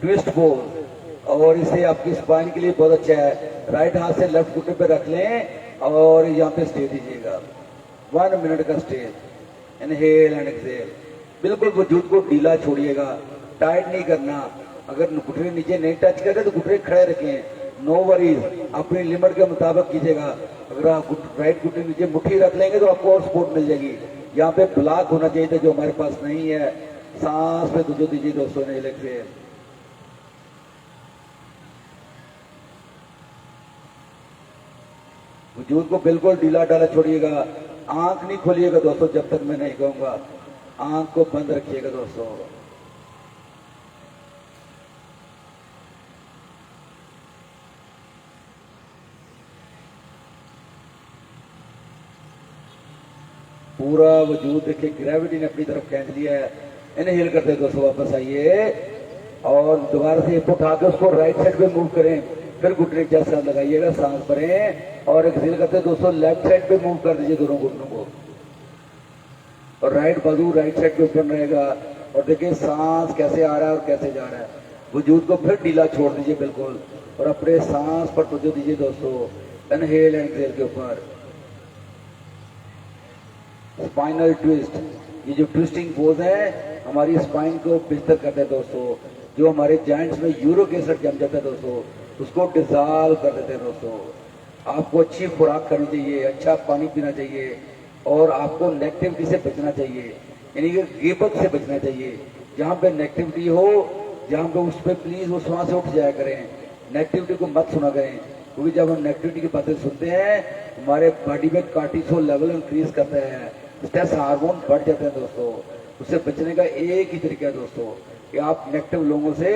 ट्विस्ट पोज, और इसे आपकी स्पाइन के लिए बहुत अच्छा है। राइट हाथ से लेफ्ट घुटने पे रख लें और यहाँ पे स्टे दीजिएगा। 1 मिनट का स्टे। Inhale and exhale. बिल्कुल वजूद को ढीला छोड़िएगा, टाइट नहीं करना। अगर घुटने नीचे नहीं टच कर रहे तो घुटने खड़े रखें, नो वरीज, अपनी लिमिट के मुताबिक कीजिएगा। अगर आप राइट घुटने नीचे मुट्ठी रख लेंगे तो आपको और सपोर्ट मिल जाएगी। यहाँ पे ब्लॉक होना चाहिए था जो हमारे पास नहीं है। सांस पे तवज्जो दीजिए दोस्तों। Inhale exhale. वजूद को बिल्कुल ढीला ढाला छोड़िएगा। आंख नहीं खोलिएगा दोस्तों जब तक मैं नहीं कहूंगा। आंख को बंद रखिएगा दोस्तों। पूरा वजूद देखिए, ग्रेविटी ने अपनी तरफ खींच लिया है। इनहेल करते दोस्तों वापस आइए और दोबारा से हिप उठा के उसको राइट साइड पे मूव करें, फिर घुटने के साथ लगाइएगा, सांस भरें और एक्सहेल करते दोस्तों लेफ्ट साइड पे मूव कर दीजिए दोनों घुटनों को, और राइट बाजू राइट साइड पे ओपन रहेगा। और देखिए सांस कैसे आ रहा है और कैसे जा रहा है। वजूद को फिर ढीला छोड़ दीजिए बिल्कुल, और अपने सांस पर तवज्जो दीजिए दोस्तों। इनहेल एंड एक्सहेल के ऊपर। स्पाइनल ट्विस्ट, ये जो ट्विस्टिंग पोज है हमारी स्पाइन को बेहतर करता है दोस्तों। जो हमारे जॉइंट्स में यूरिक एसिड जम जाता है दोस्तों, उसको डिजॉल्व कर देते हैं दोस्तों। आपको अच्छी खुराक करनी चाहिए, अच्छा पानी पीना चाहिए, और आपको नेगेटिविटी से बचना चाहिए, यानी कि गिबत से बचना चाहिए। जहाँ पे नेगेटिविटी हो, जहाँ पे उस पर प्लीज वो वहां से उठ जाया करें। नेगेटिविटी को मत सुना करें, क्योंकि जब हम नेगेटिविटी की बातें सुनते हैं हमारे बॉडी में कार्टिसोल लेवल इंक्रीज करते हैं, स्ट्रेस हार्मोन बढ़ जाते हैं दोस्तों। उससे बचने का एक ही तरीका है दोस्तों कि आप नेगेटिव लोगों से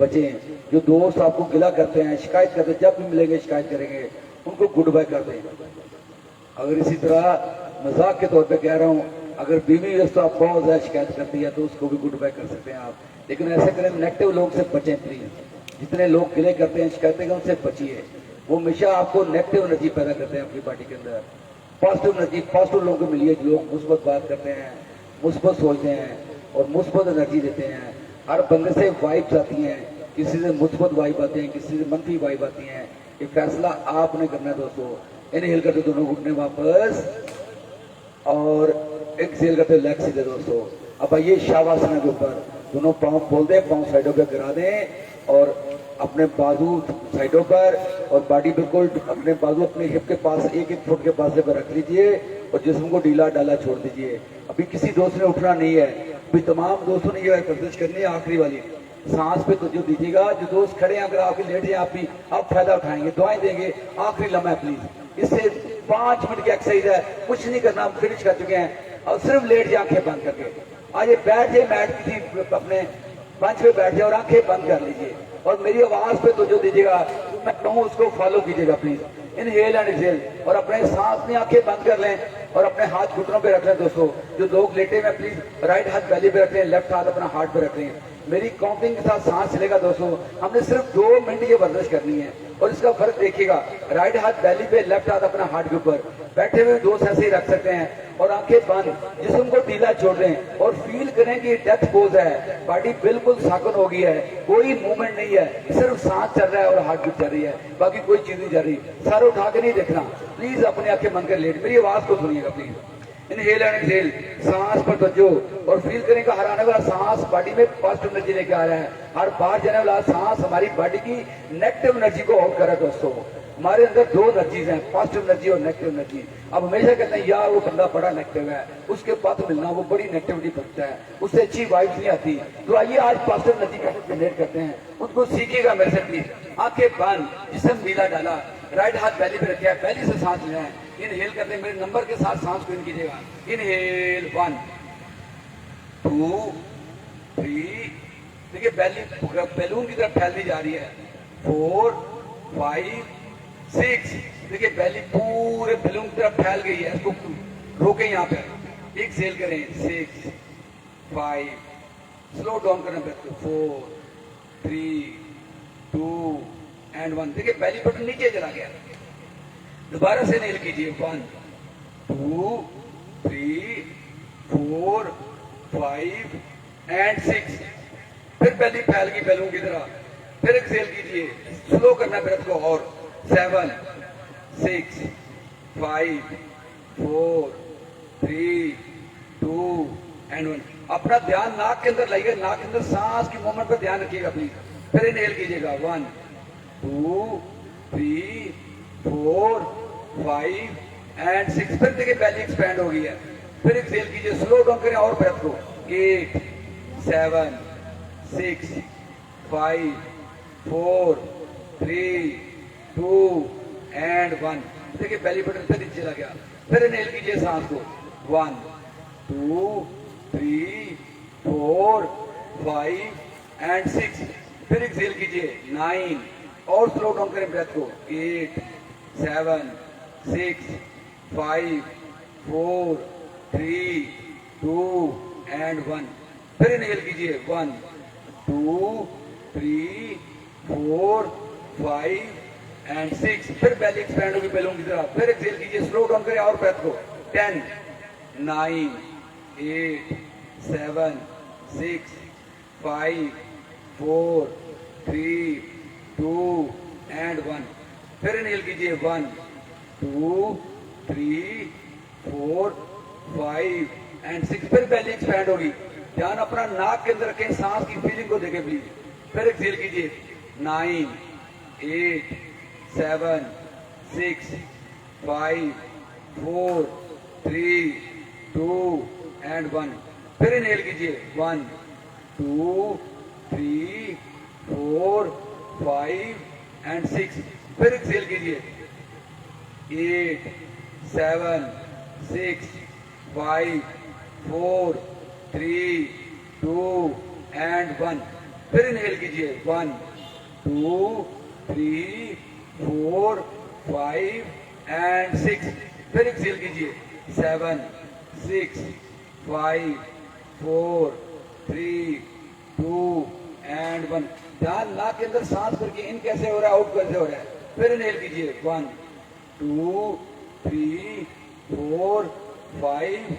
बचें। जो दोस्त आपको गिला करते हैं, शिकायत करते हैं, जब भी मिलेंगे शिकायत करेंगे, उनको गुड बाय कर दें। अगर इसी तरह मजाक के तौर पे कह रहा हूँ, अगर बीवी दोस्तों आप बहुत ज्यादा शिकायत करती है तो उसको भी गुड बाय कर सकते हैं आप। लेकिन ऐसे करें, नेगेटिव लोग से बचें प्लीज। जितने लोग गिले करते हैं, शिकायतें हैं, उनसे बचिए। वो हमेशा आपको नेगेटिव एनर्जी पैदा करते हैं अपनी बॉडी के अंदर। पॉजिटिव एनर्जी पॉजिटिव लोगों को मिलिए, जो लोग मुस्बत बात करते हैं, मुस्बत सोचते हैं और मुस्बत एनर्जी देते हैं। हर बंदे से वाइब्स आती हैं, किसी से मुस्बत वाइब आते हैं, किसी से मंफी वाइब आती हैं। ये फैसला आपने करना है दोस्तों। इनहेल करते दोनों घुटने वापस और एक्सहेल करते लेग सीधे दोस्तों। अब आइए शावासना के ऊपर, दोनों पांव खोल दें, पांव साइडों पे गिरा दें और अपने बाजू साइडों पर और बॉडी बिल्कुल अपने बाजू अपने हिप के पास 1-1 फुट के फासले पर रख लीजिए और जिस्म को ढीला डाला छोड़ दीजिए। अभी किसी दोस्त ने उठना नहीं है, अभी तमाम दोस्तों ने ये वर्जिश करनी है। आखिरी वाली सांस पे तो जो दीजिएगा, जो दोस्त खड़े हैं अगर आपके लेट जाए आप फायदा उठाएंगे, दुआएं देंगे। आखिरी लम्हा है प्लीज, इससे 5 मिनट की एक्सरसाइज है, कुछ नहीं करना, हम फिनिश कर चुके हैं। और सिर्फ लेट जाए आंखें बंद करके, आज ये बैठ जाए मैट किसी अपने मंच पे बैठ जाए और आंखें बंद कर लीजिए और मेरी आवाज पे तो जो दीजिएगा, जो मैं कहूँ उसको फॉलो कीजिएगा प्लीज। इनहेल एंड एक्सहेल और अपने सांस में आंखें बंद कर लें और अपने हाथ घुटनों पे रख लें। दोस्तों जो लोग लेटे हुए प्लीज राइट हाथ बेली पे रख लें, लेफ्ट हाथ अपना हार्ट पे रख लें। मेरी काउंटिंग के साथ सांस चलेगा दोस्तों, हमने सिर्फ 2 मिनट ये वर्जिश करनी है और इसका फर्क देखिएगा। राइट हाथ बेली पे, लेफ्ट हाथ अपना हार्ट के ऊपर, बैठे हुए दोस्त ऐसे ही रख सकते हैं और आंखें बंद, जिस्म को ढीला छोड़ दें और फील करें कि डेथ पोज है, बॉडी बिल्कुल साकन हो गई है, कोई मूवमेंट नहीं है, सिर्फ सांस चल रहा है और हार्ट बीट चल रही है, बाकी कोई चीज नहीं चल रही। सर उठा के नहीं देखना प्लीज, अपने आंखें बंद कर लेट मेरी आवाज को सुनिएगा प्लीज। इनहेल एंड एक्सहेल, सांस पर तवज्जो और फील करें कि हर आने वाला सांस बॉडी में पॉजिटिव एनर्जी लेके आ रहा है, हर बाहर जाने वाला सांस हमारी बॉडी की नेगेटिव एनर्जी को आउट कर रहा है। दोस्तों हमारे अंदर 2 एनर्जीज हैं, पॉजिटिव एनर्जी और नेगेटिव एनर्जी। अब हमेशा कहते हैं यार वो बंदा बड़ा नेगेटिव है, उसके पास मिलना वो बड़ी नेगेटिविटी भरता है, उससे अच्छी वाइब्स नहीं आती। तो आइए आज पॉजिटिव एनर्जी कैसे जनरेट करते हैं, उनको सीखिएगा मेरे से प्लीज। आंखें बंद, जिस्म ढीला डाला, राइट हाथ बेली पे रखिए, बेली से सांस लें। इनहेल करते हैं, मेरे नंबर के साथ सांस को इन कीजिएगा। इनहेल 1 2 3, देखिए बेली बैलून की तरफ फैलती जा रही है। 4 5 6, देखिए बेली पूरे बैलून की तरफ फैल गई है, इसको रोके यहाँ पे। एक्सहेल करें 6 5, स्लो डाउन करें ब्रेथ को 4 3 2 एंड 1, देखिए बेली बटन नीचे चला गया। दोबारा से इनहेल कीजिए 1 2 3 4 5 एंड 6, फिर बेली फैल गई बैलून की तरह। फिर एक्सहेल कीजिए, स्लो करना ब्रेथ को और 7 6 5 4 3 2 एंड 1। अपना ध्यान नाक के अंदर लाइएगा, नाक के अंदर सांस की मूवमेंट पर ध्यान रखिएगा प्लीज। फिर इनहेल कीजिएगा 1 2 3 4 5 एंड 6, फिर देखिए बेली एक्सपैंड हो गई है। फिर एक्सहेल कीजिए, स्लो डाउन करें और ब्रेथ को 8 7 6 5 4 3 2 एंड 1, देखिए बेली बटन फिर नीचे चला गया। फिर इनहेल कीजिए सांस को 1 2 3 4 5 एंड 6, फिर एक्सहेल कीजिए 9 और स्लो डाउन करें ब्रेथ को 8 7 6 5 4 3 2 एंड 1, फिर इनहेल कीजिए 1 2 3 4 5 एंड 6, फिर बेली एक्सपैंड होगी बैलून की तरह। फिर एक्सहेल कीजिए, स्लो डाउन करें और ब्रेथ को 10 9 8 7 6 5 4 3 2 एंड 1, फिर इनहेल कीजिए 1 2 3 4 5 एंड 6, फिर बेली एक्सपैंड होगी। ध्यान अपना नाक के अंदर रखें, सांस की फीलिंग को देखें प्लीज। फिर एक्सहेल कीजिए 9 8 7 6 5 4 3 2 एंड 1, फिर इनहेल कीजिए 1 2 3 4 5 एंड 6, फिर एक्सहेल कीजिए 8 7 6 5 4 3 2 एंड 1, फिर इनहेल कीजिए 1 2 3 4 5 एंड 6, फिर एक्सहेल कीजिए 7 6 5 4 3 2 एंड 1। ध्यान नाक के अंदर सांस करके इन कैसे हो रहा है, आउट कैसे हो रहा है। फिर इनहेल कीजिए 1 2 3 4 5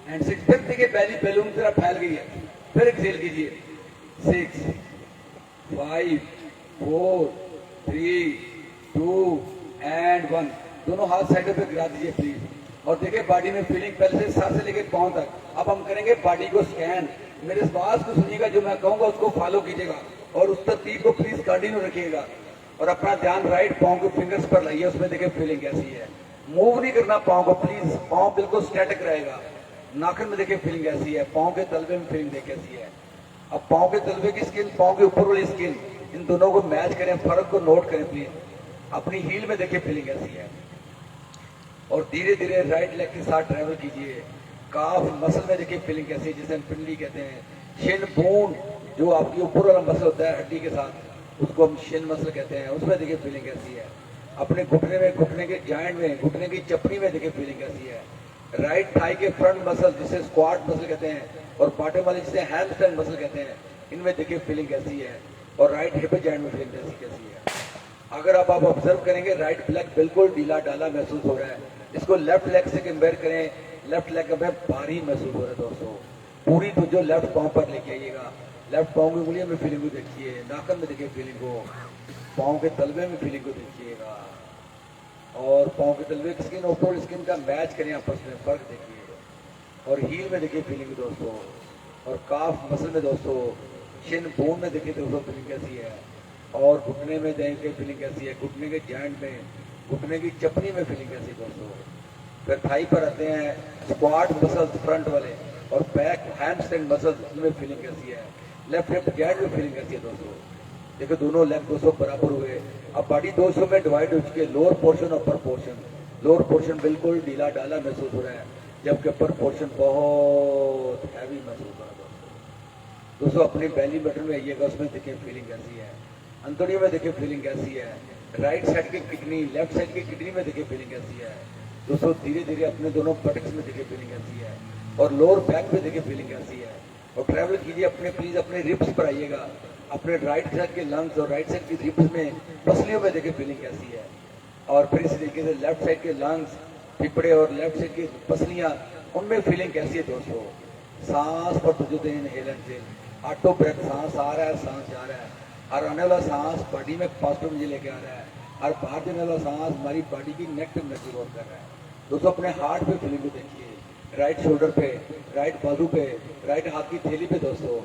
एंड 6, फिर देखिए बेली बैलून की तरह फैल गई है। फिर एक्सहेल कीजिए 6 5 4 3 2 एंड 1, दोनों हाथ साइडों पे गिरा दीजिए प्लीज और देखिए बॉडी में फीलिंग पहले से सर से लेकर पांव तक। अब हम करेंगे बॉडी को स्कैन, मेरे इस बात को सुनिएगा, जो मैं कहूंगा उसको फॉलो कीजिएगा। और उस तरतीब को प्लीज कंटिन्यू रखिएगा और अपना ध्यान राइट पाँव के फिंगर्स पर लाइए। उसमें देखिए फीलिंग कैसी है। मूव नहीं करना पाँव को प्लीज, पाँव बिल्कुल स्टैटिक रहेगा। नाखून में देखिए फीलिंग कैसी है, पाँव के तलवे में फीलिंग देखिए कैसी है। अब पाँव के तलवे की स्किन, पाँव के ऊपर वाली स्किन, इन दोनों को मैच करें, फर्क को नोट करें प्लीज। अपनी हील में देखिए फीलिंग कैसी है और धीरे धीरे राइट लेग के साथ ट्रेवल कीजिए। काफ मसल में देखिए फीलिंग कैसी है, जिसे हम पिंडली कहते हैं। शिन बोन, जो आपकी ऊपर वाला मसल होता है हड्डी के साथ, उसको हम शिन मसल कहते हैं, उसमें देखिए फीलिंग कैसी है। अपने घुटने में, घुटने के जॉइंट में, घुटने की चपनी में देखिए फीलिंग कैसी है। राइट थाई के फ्रंट मसल, जिसे स्क्वाट मसल कहते हैं, और बॉटम वाले जिसे हैमस्ट्रिंग मसल कहते हैं, इनमें देखिए फीलिंग कैसी है। और राइट हिप जॉइंट में फीलिंग कैसी है। अगर आप ऑब्जर्व करेंगे, राइट लेग बिल्कुल ढीला ढाला महसूस हो रहा है। इसको लेफ्ट लेग से कंपेयर करें, लेफ्ट लेग में भारी महसूस हो रहा है दोस्तों। पूरी तो जो लेफ्ट पाँव पर लेके आइएगा, लेफ्ट पाँव की उंगलियों में फीलिंग को देखिए, नाखन में देखिए फीलिंग को, पाँव के तलवे में फीलिंग को देखिएगा और पाँव के तलवे की स्किन ऊपर स्किन का मैच करें आपस में, फर्क देखिए। और हील में देखिए फीलिंग दोस्तों, और काफ मसल में दोस्तों, शिन बोन में देखिए दोस्तों फीलिंग कैसी है। और घुटने में देखिए फीलिंग कैसी है, घुटने के जॉइंट में, घुटने की चपनी में फीलिंग कैसी है दोस्तों। फिर थाई पर आते हैं, स्क्वाट मसल्स फ्रंट वाले और बैक हैमस्ट्रिंग मसल्स, इनमें फीलिंग कैसी है। लेफ्ट हिप जॉइंट में फीलिंग कैसी है दोस्तों। देखो दोनों लेग दोस्तों बराबर हुए। अब बॉडी 200 में डिवाइड हो चुकी है, lower portion upper portion. Lower portion बिल्कुल ढीला ढाला महसूस हो रहा है, जबकि अपर पोर्शन बहुत हैवी महसूस हो रहा है दोस्तों। अपने बेली बटन में आइएगा, उसमें देखिए फीलिंग कैसी है। अंतड़ियों में देखिए फीलिंग कैसी है। राइट साइड की किडनी, लेफ्ट साइड की किडनी में देखिए फीलिंग कैसी है दोस्तों। धीरे धीरे अपने दोनों बटक्स में देखिए फीलिंग कैसी है और लोअर बैक में देखिए फीलिंग कैसी है। और ट्रैवल कीजिए अपने, प्लीज अपने रिब्स पर आइएगा। अपने राइट साइड के लंग्स और राइट साइड की रिब्स में, पसलियों में देखिए फीलिंग कैसी है। और फिर इसी तरीके से लेफ्ट साइड के लंग्स, पिपड़े और लेफ्ट साइड की पसलियां, उनमें फीलिंग कैसी है दोस्तों। सांस पर तवज्जो दें, इनहेल एक्सहेल। ऑटो ब्रेथ, सांस आ रहा है, सांस जा रहा है। और आने वाला सांस बॉडी में पॉजिटिव मुझे लेके आ रहा है, और बाहर जाने वाला सांस हमारी बॉडी की नेगेटिव एनर्जी रोल कर रहा है दोस्तों। अपने हार्ट पे फीलिंग को देखिए, राइट शोल्डर पे, राइट बाजू पे, राइट हाथ की थैली पे दोस्तों,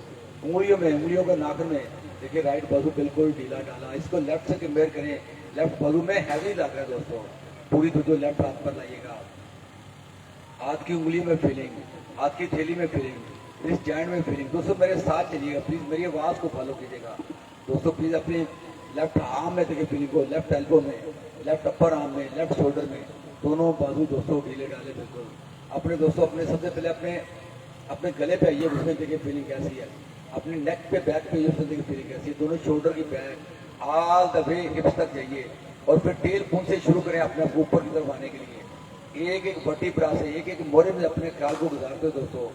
उंगलियों में, उंगलियों के नाखून में देखिए राइट बाजू बिल्कुल ढीला ढाला। इसको लेफ्ट से कंपेयर करें, लेफ्ट बाजू में हैवी लग रहा है दोस्तों। पूरी तो जो लेफ्ट हाथ पर लाइएगा, हाथ की उंगलियों में फीलिंग, हाथ की थैली में फीलिंग, इस जॉइंट में फीलिंग। दोस्तों मेरे साथ चलिएगा प्लीज, मेरी आवाज को फॉलो कीजिएगा दोस्तों। प्लीज अपने लेफ्ट आर्म में देखिए फीलिंग को, लेफ्ट एल्बो में, लेफ्ट अपर आर्म में, लेफ्ट शोल्डर में, दोनों बाजू दोस्तों ढीले डाले बिल्कुल। अपने दोस्तों अपने सबसे पहले अपने गले पे आइए, उसमें देखिए फीलिंग कैसी है। अपने नेक पे, बैक पे, उसमें देखिए फीलिंग कैसी है। दोनों शोल्डर की बैक ऑल द वे हिप्स तक जाइए और फिर टेल पूंछ से शुरू करें अपने आप को ऊपर की तरफ आने के लिए। एक एक वर्टिब्रा से, एक एक मोरे में अपने ख्याल को गुजारते हो दोस्तों,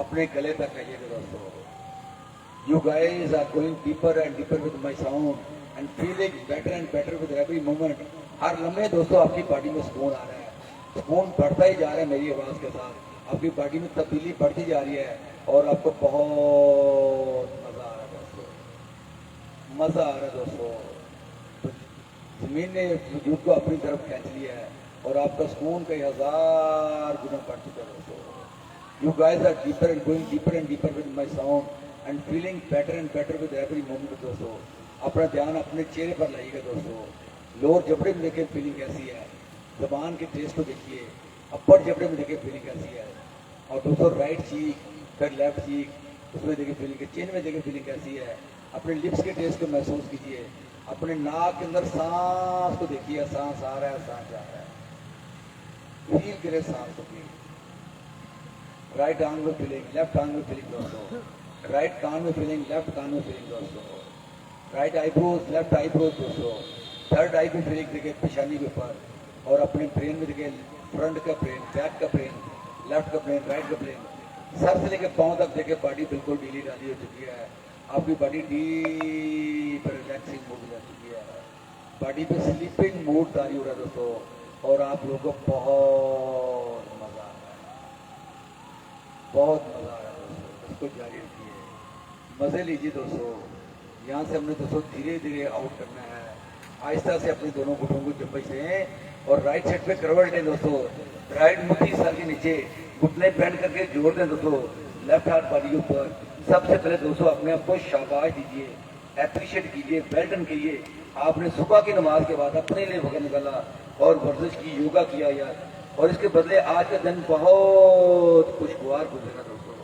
अपने गले तक आइएगा दोस्तों। You guys are going deeper and deeper with my sound and feeling better and better with every moment. हर लम्हे दोस्तों आपकी बॉडी में सुकून आ रहा है, सुकून बढ़ता ही जा रहा है मेरी आवाज के साथ। आपकी बॉडी में तब्दीली बढ़ती जा रही है और आपको बहुत मजा आ रहा है दोस्तों, मजा आ रहा है दोस्तों। तो जमीन ने वजूद को अपनी तरफ खींच लिया है और आपका सुकून कई 1000 गुना बढ़ चुका है दोस्तों। You guys are deeper and going deeper and deeper with my sound and feeling better and better with every moment दोस्तों। अपना ध्यान अपने चेहरे पर लाइएगा दोस्तों। लोअर जबड़े में देखिए फीलिंग कैसी है, जबान के टेस्ट को देखिए, अपर जबड़े में देखिए फीलिंग कैसी है। और दोस्तों राइट चीक, फिर लेफ्ट चीक, उसमें देखिए फीलिंग, चिन में देखिए फीलिंग कैसी है। अपने लिप्स के टेस्ट को महसूस कीजिए, अपने नाक के अंदर सांस को देखिए, सांस आ रहा है, सांस जा रहा है, फील करें सांस को। राइट आर्म में फीलिंग, लेफ्ट आर्म में फीलिंग दोस्तों। राइट कान में फीलिंग, लेफ्ट कान में फीलिंग दोस्तों। राइट आईब्रोज, लेफ्ट आईब्रोज दोस्तों। थर्ड आई में फीलिंग देखिए पेशानी के ऊपर। और अपने ब्रेन में देखिए फ्रंट का ब्रेन, बैक का ब्रेन, लेफ्ट का ब्रेन, राइट का ब्रेन। सर से लेकर पाँव तक देखिए बॉडी बिल्कुल ढीली ढाली हो चुकी है। आपकी बॉडी डीप रिलैक्सिंग मूड में जा चुकी है, बॉडी पे स्लीपिंग मूड तारी हो रहा है दोस्तों। और आप लोगों को बहुत मजा आ रहा है, बहुत मजा आ रहा है दोस्तों। इसको जारी रखिए, मजे लीजिए दोस्तों। यहाँ से हमने दोस्तों धीरे धीरे आउट करना है, आहिस्ता से अपने दोनों घुटनों को जबच दें और राइट साइड पे करवट दें दोस्तों। राइट मुट्ठी सर के नीचे, घुटने बैंड करके जोड़ दें दोस्तों, लेफ्ट हाथ बॉडी के ऊपर। सबसे पहले दोस्तों अपने आप को शाबाश दीजिए, अप्रिशिएट कीजिए, वेल डन कीजिए। आपने सुबह की नमाज के बाद अपने लिए वक्त निकाला और वर्जिश की, योगा किया यार, और इसके बदले आज का दिन बहुत खुशगवार गुजरेगा दोस्तों।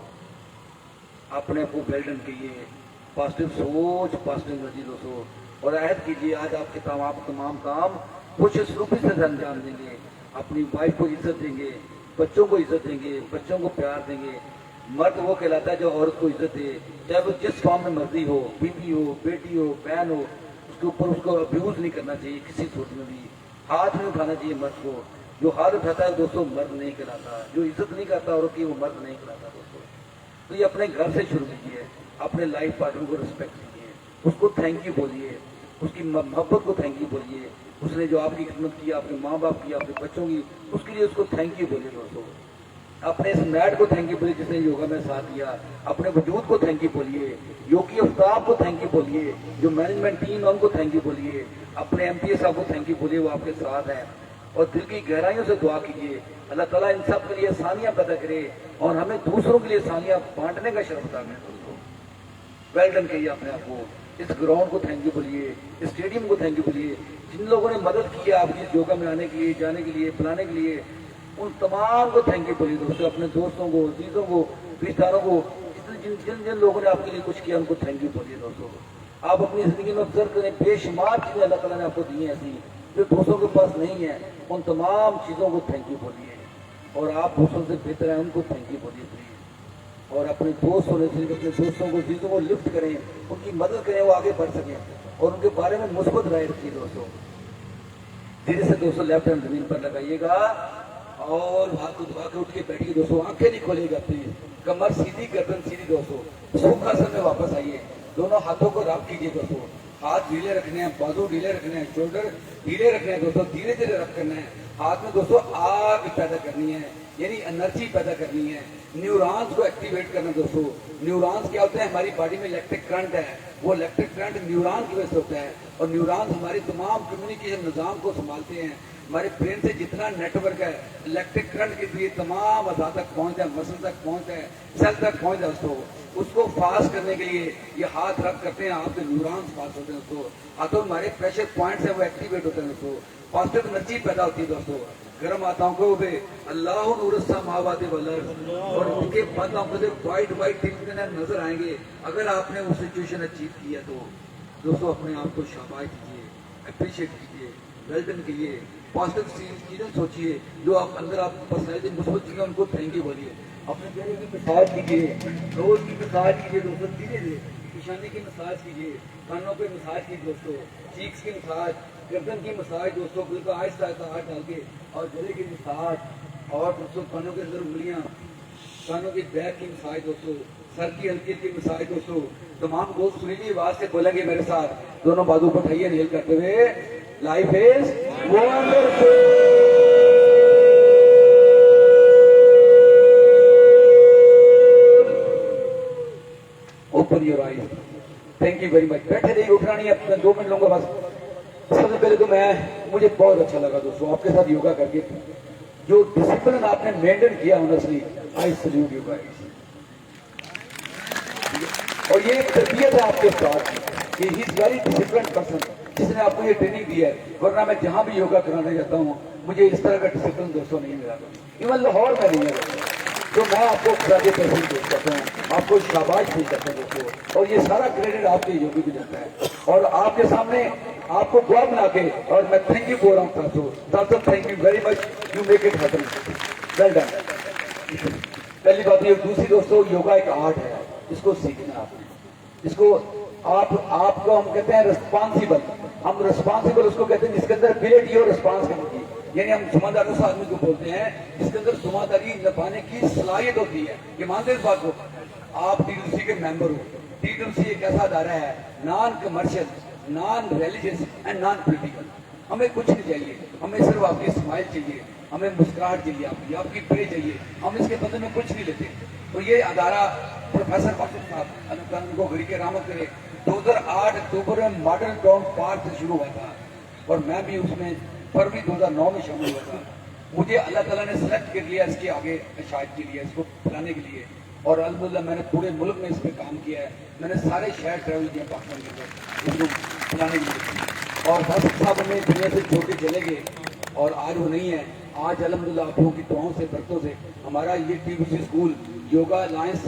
अपने को वेल डन कीजिए, पॉजिटिव सोच, पॉजिटिव एनर्जी दोस्तों, और अहद कीजिए आज आपके तमाम काम खुश सलूकी से अंजाम देंगे, अपनी वाइफ को इज्जत देंगे, बच्चों को इज्जत देंगे, बच्चों को प्यार देंगे। मर्द वो कहलाता है जो औरत को इज्जत दे, चाहे वो जिस फॉर्म में मर्जी हो, बीवी हो, बेटी हो, बहन हो, उसके ऊपर उसको अब्यूज नहीं करना चाहिए किसी सूरत में भी। हाथ नहीं उठाना चाहिए मर्द को। जो हाथ उठाता है दोस्तों मर्द नहीं कहलाता, जो इज्जत नहीं करता औरत की वो मर्द नहीं कहलाता दोस्तों। तो ये अपने घर से शुरू कीजिए, अपने लाइफ पार्टनर को रिस्पेक्ट कीजिए, उसको थैंक यू बोलिए, उसकी मोहब्बत को थैंक यू बोलिए, उसने जो आपकी खिदमत की, आपके माँ बाप की, आपके बच्चों की, उसके लिए उसको थैंक यू बोलिए दोस्तों। अपने इस मैट को थैंक यू बोलिए जिसने योगा में साथ दिया, अपने वजूद को थैंक यू बोलिए, योगी अफ्ताब को थैंक यू बोलिए, जो मैनेजमेंट टीम है उनको थैंक यू बोलिए, अपने एमपीए साहब को थैंक यू बोलिए, वो आपके साथ हैं। और दिल की गहराइयों से दुआ कीजिए अल्लाह ताला इन सब के लिए आसानियां पैदा करे और हमें दूसरों के लिए आसानियां बांटने का शर्फ अता करे दोस्तों। वेल डन कहिए अपने आप को, इस ग्राउंड को थैंक यू बोलिए, इस स्टेडियम को थैंक यू बोलिए, जिन लोगों ने मदद की है आपकी इस योगा में आने के लिए, जाने के लिए, पिलाने के लिए, उन तमाम को थैंक यू बोलिए दोस्तों। अपने दोस्तों को, चीजों को, रिश्तेदारों को, जिन जिन जिन लोगों ने आपके लिए कुछ किया उनको थैंक यू बोलिए दोस्तों। आप अपनी जिंदगी में ऑब्जर्व करें, बेशुमार चीजें अल्लाह ताला ने आपको दी हैं ऐसी जो दोस्तों के पास नहीं है, उन तमाम चीजों को थैंक यू बोलिए। और आप दूसरों से बेहतर हैं उनको थैंक यू बोलिए प्लीज। और अपने दोस्त होने से अपने दोस्तों को, चीजों को लिफ्ट करें, उनकी मदद करें, वो आगे बढ़ सकें, और उनके बारे में मुस्बत राय रखिए दोस्तों। धीरे से दोस्तों लेफ्ट हैंड जमीन पर लगाइएगा और हाथ को दबा के उठ के बैठिए दोस्तों, आंखें नहीं खोलिएगा प्लीज, कमर सीधी, गर्दन सीधी दोस्तों। सुखासन में वापस आइए, दोनों हाथों को रब कीजिए दोस्तों, हाथ ढीले रखने हैं, बाजू ढीले रखने हैं, शोल्डर ढीले रखने हैं दोस्तों, धीरे धीरे रब करना है। हाथ में दोस्तों आग पैदा करनी है, यानी एनर्जी पैदा करनी है, न्यूरॉन्स को एक्टिवेट करना दोस्तों। न्यूरॉन्स क्या होते हैं, हमारी बॉडी में इलेक्ट्रिक करंट है, वो इलेक्ट्रिक करंट न्यूरॉन की वजह से होता है, और न्यूरॉन्स हमारी तमाम कम्युनिकेशन निजाम को संभालते हैं। हमारे ब्रेन से जितना नेटवर्क है इलेक्ट्रिक करंट के लिए तमाम अज़ा तक पहुंचता है, मसल तक पहुंचता है, सेल तक पहुंचता है दोस्तों। उसको फास्ट करने के लिए ये हाथ रब करते हैं, आपके न्यूरॉन्स फास्ट होते हैं दोस्तों। हाथों हमारे प्रेशर पॉइंट्स है वो एक्टिवेट होते हैं दोस्तों, पॉजिटिव एनर्जी पैदा होती है दोस्तों। गर्म आताओं को भी अल्लाह नूर समावात वल अर्ज़, और उनके बाद आपको वाइट वाइट थिंग नजर आएंगे अगर आपने वो सिचुएशन अचीव किया। तो दोस्तों अपने आप को शाबाश कीजिए, अप्रिशिएट कीजिए, वेल डन कीजिए, पॉजिटिव चीजें सोचिए, जो आप अंदर आप पर्सनैलिटी मुस्बत चीजें उनको थैंक यू बोलिए। अपने चेहरे की मसाज कीजिए, रोज की मसाज कीजिए दोस्तों, धीरे धीरे पेशानी की मसाज कीजिए, कानों पे मसाज कीजिए दोस्तों, चीक्स की मसाज, गर्दन की मसाज दोस्तों, बिल्कुल आहिस्ता आहिस्ता हाथ डाल के, और गले की मसाज, और दोस्तों कानों के अंदर उंगलियां, कानों की बैक की मसाज दोस्तों, सर की हल्की की मसाज दोस्तों। तमाम दोस्त सुरीली आवाज से बोलेंगे मेरे साथ, दोनों बाजू को उठाइए नेल करते हुए, life is wonderful. Open your eyes. Thank you very much. बैठे रहिए, उठना नहीं है, 2 मिनट लूंगा बस। सबसे पहले तो मुझे बहुत अच्छा लगा दोस्तों आपके साथ योगा करके, जो डिसिप्लिन आपने मेंटेन किया honestly, I salute you guys. और ये एक तरबियत है आपके साथ कि he is very discipline person, जिसने आपको ये ट्रेनिंग दी है, वरना मैं जहां भी योगा कराने जाता हूँ मुझे इस तरह का डिसिप्लिन दोस्तों नहीं मिला, इवन लाहौर में नहीं है। तो मैं आपको खराजे तहसील पेश करता हूँ, आपको शाबाश पेश करता हूँ दोस्तों, और ये सारा क्रेडिट आपके योगी को जाता है। और आपके सामने आपको दुआ बना के, और मैं थैंक यू बोल रहा हूँ साहब, thank you very much, you make it happen, well done. पहली बात ये। दूसरी दोस्तों, योगा एक आर्ट है, इसको सीखना आपने, इसको आपको हम कहते हैं रिस्पॉन्सिबल, हम रिस्पॉन्सिबल उसको कहते हैं जिसके अंदर एबिलिटी और रिस्पॉन्सिबिलिटी, यानी हम जिम्मेदार उस आदमी को बोलते हैं जिसके अंदर जिम्मेदारी निभाने की सलाहियत होती है। ये मानते इस बात को? आप टीडब्ल्यूसी के मेंबर हो। टीडब्ल्यूसी एक ऐसा अदारा है, non commercial, non religious and non political. हमें कुछ नहीं चाहिए, हमें सिर्फ आपकी स्माइल चाहिए, हमें मुस्कुराहट चाहिए, आपकी प्रे चाहिए, हम इसके बदले में कुछ नहीं लेते। तो ये अदारा प्रोफेसर वासिफ साहब अल्लाह को गरी के रहमत करे 2008 अक्टूबर में मॉडर्न टाउन पार्क से शुरू हुआ था, और मैं भी उसमें फरवरी 2009 में शामिल हुआ था। मुझे अल्लाह ताला ने सेलेक्ट कर लिया इसके आगे शायद के लिए, इसको फैलाने के लिए। और अल्हम्दुलिल्लाह मैंने पूरे मुल्क में इस पर काम किया है। मैंने सारे शहर ट्रैवल किए पाकिस्तान के अंदर इसको चलाने के लिए। और बस साहब हमें दुनिया से छोड़ के चले गए और आज वो नहीं है। आज अल्हम्दुलिल्लाह आप लोगों की दुआओं से, बरकतों से हमारा ये TBC school yoga alliance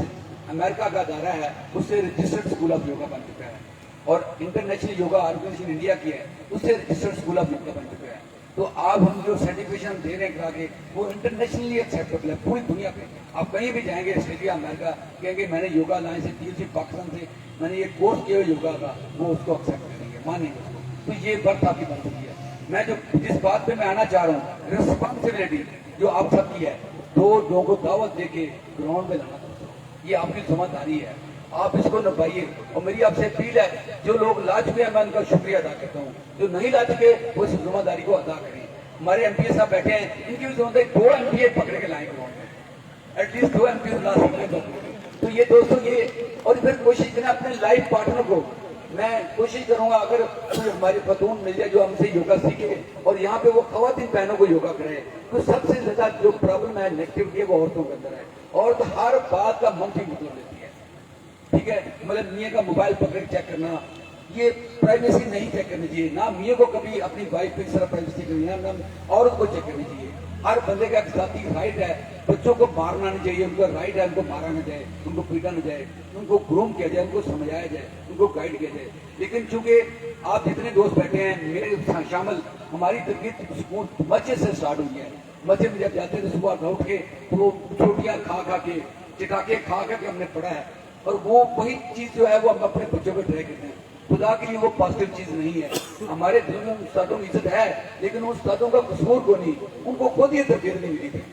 America का अदारा है, उससे रजिस्टर्ड स्कूल ऑफ योगा बन चुका है। और इंटरनेशनल योगा ऑर्गेनाइजेशन इंडिया की है, उससे रजिस्टर्ड स्कूल ऑफ योगा बन चुका है। तो आप हम जो सर्टिफिकेशन दे रहे हैं करा के, वो इंटरनेशनली एक्सेप्टेबल है पूरी दुनिया पे। आप कहीं भी जाएंगे ऑस्ट्रेलिया, अमेरिका, कहेंगे मैंने योगा अलायंस से TBC पाकिस्तान से मैंने ये कोर्स किया योगा का, वो उसको एक्सेप्ट करेंगे, मानेंगे उसको। तो ये बर्थ आपकी बन चुकी है। मैं जो जिस बात पे मैं आना चाह रहा हूँ, रिस्पॉन्सिबिलिटी जो आप सबकी है, 2 लोगों को दावत दे के ग्राउंड में लाना, ये आपकी जिम्मेदारी है, आप इसको निभाइए। और मेरी आपसे अपील है, जो लोग ला चुके हैं मैं उनका शुक्रिया अदा करता हूँ, जो नहीं ला चुके वो इस जिम्मेदारी को अदा करें। हमारे MPA साहब बैठे हैं, इनकी भी जिम्मेदारी 2 MPA पकड़ के लाएं ग्राउंड में, एटलीस्ट 2 MPA ला सकते हैं। तो ये दोस्तों ये, और फिर कोशिश करें अपने लाइफ पार्टनर को, मैं कोशिश करूंगा अगर कोई हमारी खतून मिल जाए जो हमसे योगा सीखे और यहाँ पे वो खवातीन बहनों को योगा करे, तो सबसे ज्यादा जो प्रॉब्लम है, नेगेटिविटी है, वो औरतों के अंदर है। और तो हर बात का मंफी मतलब लेती है, ठीक है। मतलब मियाँ का मोबाइल पकड़ चेक करना, ये प्राइवेसी नहीं चेक करनी चाहिए। ना मियाँ को कभी अपनी वाइफ की तरह प्राइवेसी करनी है, ना औरत को चेक करनी चाहिए। हर बंदे का जाती राइट है, बच्चों को मारना नहीं चाहिए, उनका राइट है, उनको मारा ना जाए, उनको पीटा ना जाए, उनको ग्रूम किया जाए, उनको समझाया जाए, उनको गाइड किया जाए। लेकिन चूंकि आप जितने दोस्त बैठे हैं, मेरे शामिल, हमारी तरकीब स्कूल मस्जिद से स्टार्ट हुई है। मस्जिद में जब जाते थे सुबह उठ के, तो वो छोटियां खा खा के, चिटाके खा खा के हमने पढ़ा है। और वो वही चीज जो है वो हम अपने बच्चों को ट्राई करते हैं। खुदा के लिए वो पॉजिटिव चीज नहीं है। हमारे दिल में उस्तादों की इज्जत है, लेकिन उस्तादों का कसूर को नहीं, उनको खुद ये तरबियत नहीं मिली थी।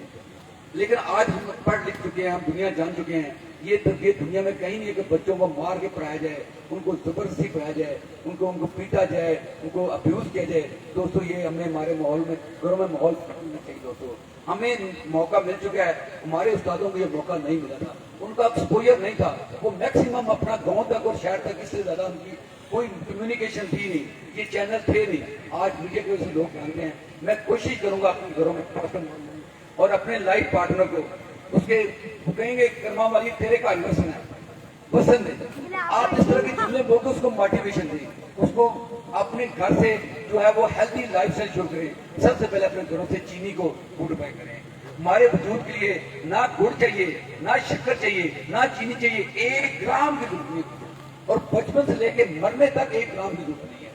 लेकिन आज हम पढ़ लिख चुके हैं, हम दुनिया जान चुके हैं, ये तरबियत दुनिया में कहीं नहीं है कि बच्चों को मार के पढ़ाया जाए, उनको जबरदस्ती पढ़ाया जाए, उनको पीटा जाए, उनको अब्यूज किया जाए। दोस्तों ये हमें हमारे माहौल में, घरों में माहौल होना चाहिए। दोस्तों हमें मौका मिल चुका है, हमारे उस्तादों को ये मौका नहीं मिला था, उनका एक्सपोजर नहीं था। वो मैक्सिमम अपना गांव तक और शहर तक, इससे ज्यादा उनकी कोई कम्युनिकेशन थी नहीं, ये चैनल थे नहीं। आज मीडिया के वजह से लोग जानते हैं। मैं कोशिश करूंगा अपने घरों में और अपने लाइफ पार्टनर को उसके कहेंगे कर्मा वाली तेरे का वसन है, वसन दे। आप इस तरह के जुमले बोल के उसको मोटिवेशन दें, उसको अपने घर से जो है वो हेल्थी लाइफ स्टाइल शुरू करें। सबसे पहले अपने घरों से चीनी को गुड बाय करें। हमारे वजूद के लिए ना गुड़ चाहिए, ना शक्कर चाहिए, ना चीनी चाहिए, 1 ग्राम की जरूरत नहीं। और बचपन से लेकर मरने तक 1 ग्राम की जरूरत नहीं है।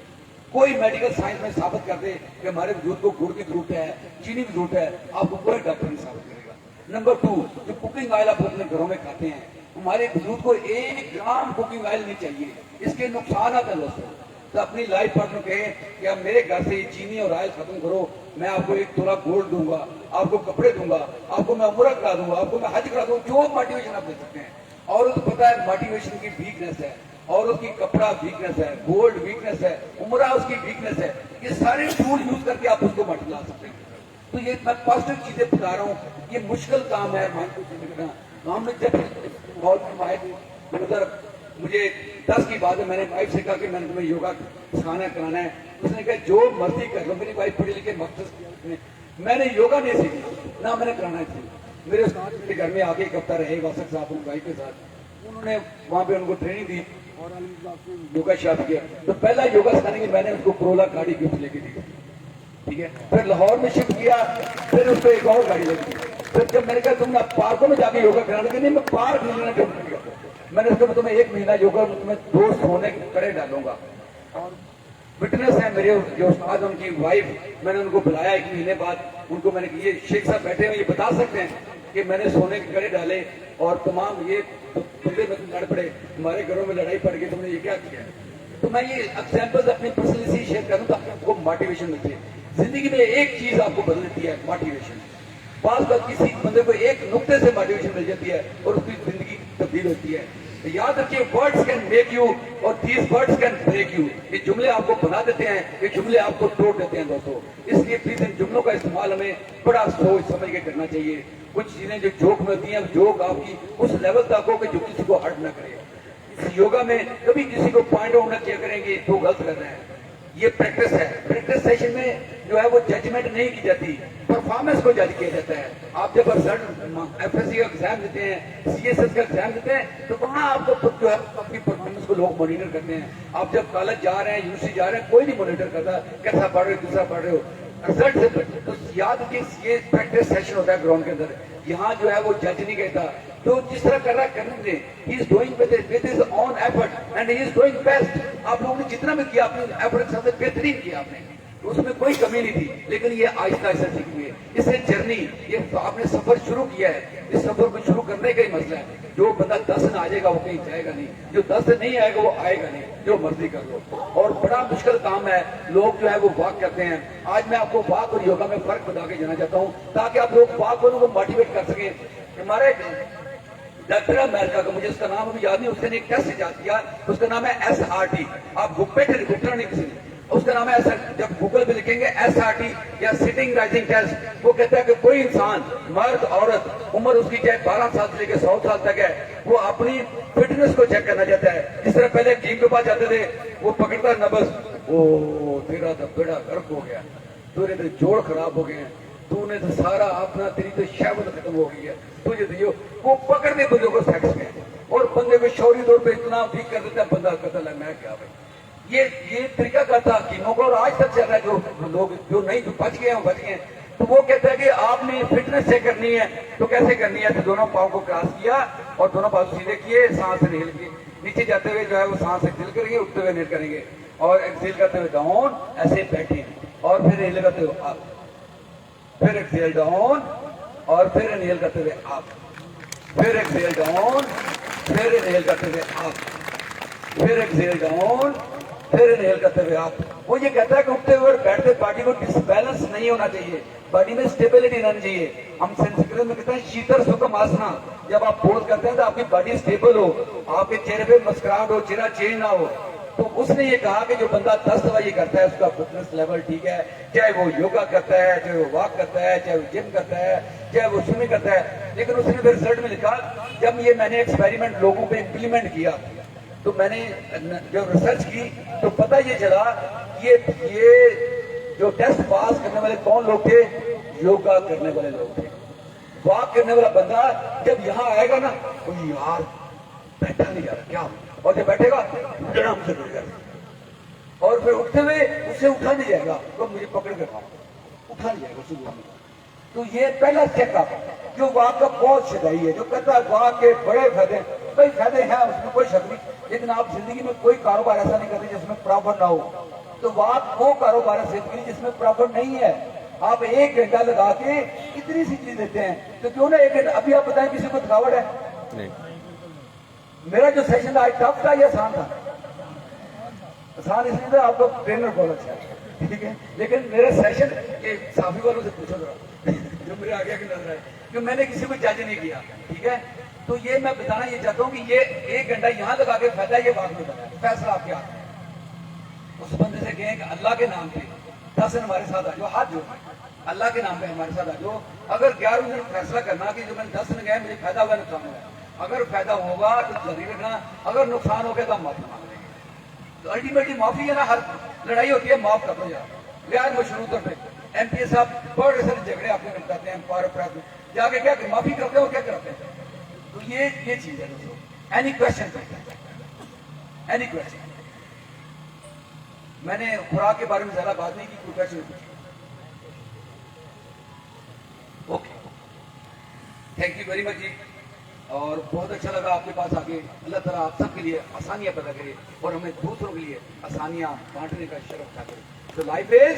कोई मेडिकल साइंस में साबित कर दे कि हमारे वजूद को गुड़ की जरूरत है, चीनी की जरूरत है, आपको कोई डॉक्टर नहीं साबित करेगा। नंबर 2, जो कुकिंग ऑयल आप अपने घरों में खाते हैं, हमारे वजूद को 1 ग्राम कुकिंग ऑयल नहीं चाहिए, इसके नुकसान है दोस्तों। तो अपनी लाइफ पार्टनर कहे कि आप मेरे घर से चीनी और ऑयल खत्म करो, मैं आपको 1 तोला गोल्ड दूंगा, आपको कपड़े दूंगा, आपको मैं उम्र करा दूंगा, आपको मैं हज करा दूंगा, जो मोटिवेशन आप दे सकते हैं। और तो पता है मोटिवेशन की वीकनेस है, और उसकी कपड़ा वीकनेस है, गोल्ड वीकनेस है, उम्र उसकी वीकनेस है। ये सारे टूल यूज करके आप उसको मट ला सकते हैं। तो ये मैं पॉजिटिव चीजें बता रहा हूँ। ये मुश्किल काम है हम जब हॉल में आए उधर, मुझे 10 की बात है, मैंने वाइफ से कहा कि मैंने तुम्हें योगा सिखाना कराना है। उसने कहा जो मर्जी कर लो। मेरी वाइफ पढ़ी लिखे मकसद, मैंने योगा नहीं सीखी ना मैंने कराना थी। मेरे उस्ताद घर में आके एक हफ्ता रहे वासक साहब उनकी वाइफ के साथ, उन्होंने वहां पे उनको ट्रेनिंग दी और योगा शाप किया। तो पहला योगा सिखाने की मैंने उसको कोरोला गाड़ी गिफ्ट लेके दी, ठीक है। फिर लाहौर में शिफ्ट किया, फिर उसको एक और गाड़ी लगी। फिर जब मैंने कहा तुम पार्कों में जाके योगा कराने के, नहीं मैं पार्क नहीं लेना चाहूंगा। मैंने उसको तुम्हें 1 महीना योगा तुम्हें 2 सोने करे डालूंगा। और फिटनेस है मेरे जो उस्ताद, उनकी वाइफ, मैंने उनको बुलाया 1 महीने बाद। उनको मैंने कहा ये शेख साहब बैठे हैं, ये बता सकते हैं कि मैंने सोने के कड़े डाले और तमाम ये बंदे में लड़ पड़े, हमारे घरों में लड़ाई पड़ गई, तुमने ये क्या किया। तो मैं ये एग्जाम्पल्स अपनी पर्सनली से शेयर करूँ ताकि आपको मोटिवेशन मिलती है। जिंदगी में एक चीज आपको बदलती है, मोटिवेशन। पास बात किसी बंदे को एक नुक्ते से मोटिवेशन मिल जाती है और उसकी जिंदगी तब्दील होती है। तो याद रखिए, words can make you or these words can break you. ये जुमले आपको बना देते हैं, ये जुमले आपको तोड़ देते हैं दोस्तों। इसलिए प्लीज इन जुमलों का इस्तेमाल हमें बड़ा सोच समझ के करना चाहिए। कुछ चीजें जो जोक में होती हैं, जोक आपकी उस लेवल तक हो कि जो किसी को हर्ट न करे। इस योगा में कभी किसी को पॉइंट आउट न किया करेंगे तो गलत रहना है। ये प्रैक्टिस है। प्रैक्टिस सेशन में जो है वो जजमेंट नहीं की जाती, परफॉर्मेंस को जज किया जाता है। आप जब रिजल्ट एफएससी का एग्जाम देते हैं, सीएसएस का एग्जाम देते हैं, तो वहां आपको जो है अपनी परफॉर्मेंस को लोग मॉनिटर करते हैं। आप जब कॉलेज जा रहे हैं, यूनिवर्सिटी जा रहे हैं, कोई नहीं मॉनिटर करता कैसा पढ़ रहे हो, दूसरा पढ़ रहे हो, रिजल्ट से। तो याद रखिए ये प्रैक्टिस सेशन होता है ग्राउंड के अंदर। यहाँ जो है वो जज नहीं कहता, तो जिस तरह कर रहा है करने दें। He is doing with his own effort and he is doing best. आप लोगों ने जितना भी किया, अपने एफर्ट के साथ बेहतरीन किया आपने, तो उसमें कोई कमी नहीं थी। लेकिन ये आहिस्ता आहिस्ता सीख हुई है। इससे जर्नी, ये आपने सफर शुरू किया है, इस सफर को शुरू करने का ही मसला है। जो बंदा 10 से आ जाएगा वो कहीं जाएगा नहीं, जो 10 से नहीं आएगा वो आएगा नहीं, जो मर्जी कर लो। और बड़ा मुश्किल काम है। लोग जो है वो वॉक करते हैं। आज मैं आपको वॉक और योगा में फर्क बता के जाना चाहता हूँ, ताकि आप लोग वॉक वालों को मोटिवेट कर सकें। हमारे डॉक्टर अमेरिका का, मुझे उसका नाम अभी याद नहीं, उसने एक टेस्ट इजाद किया, उसका नाम है SRT। आप बुक पे घुटना नहीं किसी ने, उसका नाम है ऐसा। जब गूगल पे लिखेंगे SRT या सिटिंग राइजिंग टेस्ट, वो कहता है कि कोई इंसान, मर्द औरत, उम्र उसकी चाहे 12 साल से लेकर 100 साल तक है, वो अपनी फिटनेस को चेक करना चाहता है। जिस तरह पहले टीम के पास जाते थे, वो पकड़ता नब्ज, ओ तेरा तो बेड़ा गर्क हो गया, तेरे तो जोड़ खराब हो गए हैं, तूने तो सारा अपना, तेरी तो शहवत खत्म हो गई है, तुझे तो वो पकड़ने बंदे को सेक्स में, और बंदे को शौरी तौर पे इतना ठीक कर देता है, बंदा कतल है। मैं क्या भाई, ये तरीका का था कीमों का, और आज तक चल रहा है। जो लोग जो नहीं जो बच गए हैं बच गए। तो वो कहता है कि आपने फिटनेस चेक करनी है, तो कैसे करनी है? तो दोनों पाँव को क्रॉस किया और दोनों पाँव सीधे किए, सांस हिल के नीचे जाते हुए जो है वो सांस एक्सेल करेंगे, उठते हुए नील करेंगे, और एक्सेल करते हुए डाउन, ऐसे बैठे, और फिर हिल करते हुए अप, फिर एक्सेल डाउन, और फिर इनहेल करते हुए अप, फिर एक्सेल डाउन, फिर इनहेल करते हुए अप, फिर एक्सेल डाउन, फिर इनहेल करते हुए अप। वो ये कहता है कि उठते हुए और बैठते बॉडी को डिसबैलेंस नहीं होना चाहिए, बॉडी में स्टेबिलिटी रहनी चाहिए। हम संस्कृत में कहते हैं शीतल सुखम आसना। जब आप पोज करते हैं तो आपकी बॉडी स्टेबल हो, आपके चेहरे पे मुस्कुराहट हो, चेहरा चेंज ना हो। तो उसने ये कहा कि जो बंदा 10 दफा ये करता है उसका फिटनेस लेवल ठीक है, चाहे वो योगा करता है, चाहे वो वॉक करता है, चाहे वो जिम करता है, चाहे वो स्विमिंग करता है। लेकिन उसने फिर रिजल्ट में लिखा, जब ये मैंने एक्सपेरिमेंट लोगों पे इम्प्लीमेंट किया, तो मैंने जब रिसर्च की तो पता ये चला ये जो टेस्ट पास करने वाले कौन लोग थे? योगा करने वाले लोग थे। वॉक करने वाला बंदा जब यहाँ आएगा ना, तो यार बैठा नहीं जा रहा क्या, और जब बैठेगा उठना मुझे जुड़ जाएगा, और फिर उठते हुए उससे उठा नहीं जाएगा, तो मुझे पकड़ कर उठा नहीं जाएगा उससे। तो ये पहला चेकअप जो वॉक का बहुत सदाई है, जो कहता है वॉक के बड़े फायदे, कई फायदे हैं उसमें कोई शक नहीं, लेकिन आप जिंदगी में कोई कारोबार ऐसा नहीं करते जिसमें प्रॉफिट ना हो। तो वॉक वो कारोबार है जिंदगी जिसमें प्रॉफिट नहीं है। आप 1 घंटा लगा के इतनी सी चीज देते हैं, तो क्यों ना 1 घंटा। अभी आप बताएं किसी को थकावट है? नहीं। मेरा जो सेशन था आज टफ था या आसान था? आसान इसलिए था आपको ट्रेनर बहुत अच्छा है, ठीक है, लेकिन मेरा सेशन ये साफी वालों से पूछो जरा जो मेरे आगे की नजर है, जो मैंने किसी को जज नहीं किया, ठीक है। तो ये मैं बताना ये चाहता हूँ कि ये 1 घंटा यहाँ लगा के फायदा, ये बात नहीं बताया, फैसला आपके हाथ में। उस बंदे से कहें कि अल्लाह के नाम पे 10 दिन हमारे साथ आ जाओ, हाथ जोड़ अल्लाह के नाम पे हमारे साथ आ जाओ। अगर 11वें दिन फैसला करना कि जो मैंने 10 दिन गए मुझे फायदा हुआ नुकसान हुआ, अगर फायदा होगा तो जारी रखना, अगर नुकसान हो गया तो हम माफी मांग लेंगे। तो अल्टीमेटली माफी है ना, हर लड़ाई होती है, माफ कर दो यार, गैर मशरूत तौर पर। MPA साहब बड़े सारे झगड़े आपको निपटाते हैं, पार अपराध जाके क्या माफी करते हो, क्या करते हैं? तो ये चीज है दोस्तों। Any question? Any question? मैंने खुराक के बारे में ज्यादा बात नहीं की, कोई क्वेश्चन पूछिए। Okay, thank you very much ji, और बहुत अच्छा लगा आपके पास आके। अल्लाह ताला आप सबके लिए आसानियां पैदा करे और हमें दूसरों के लिए आसानियां बांटने का शरफ अता करे। तो लाइफ इज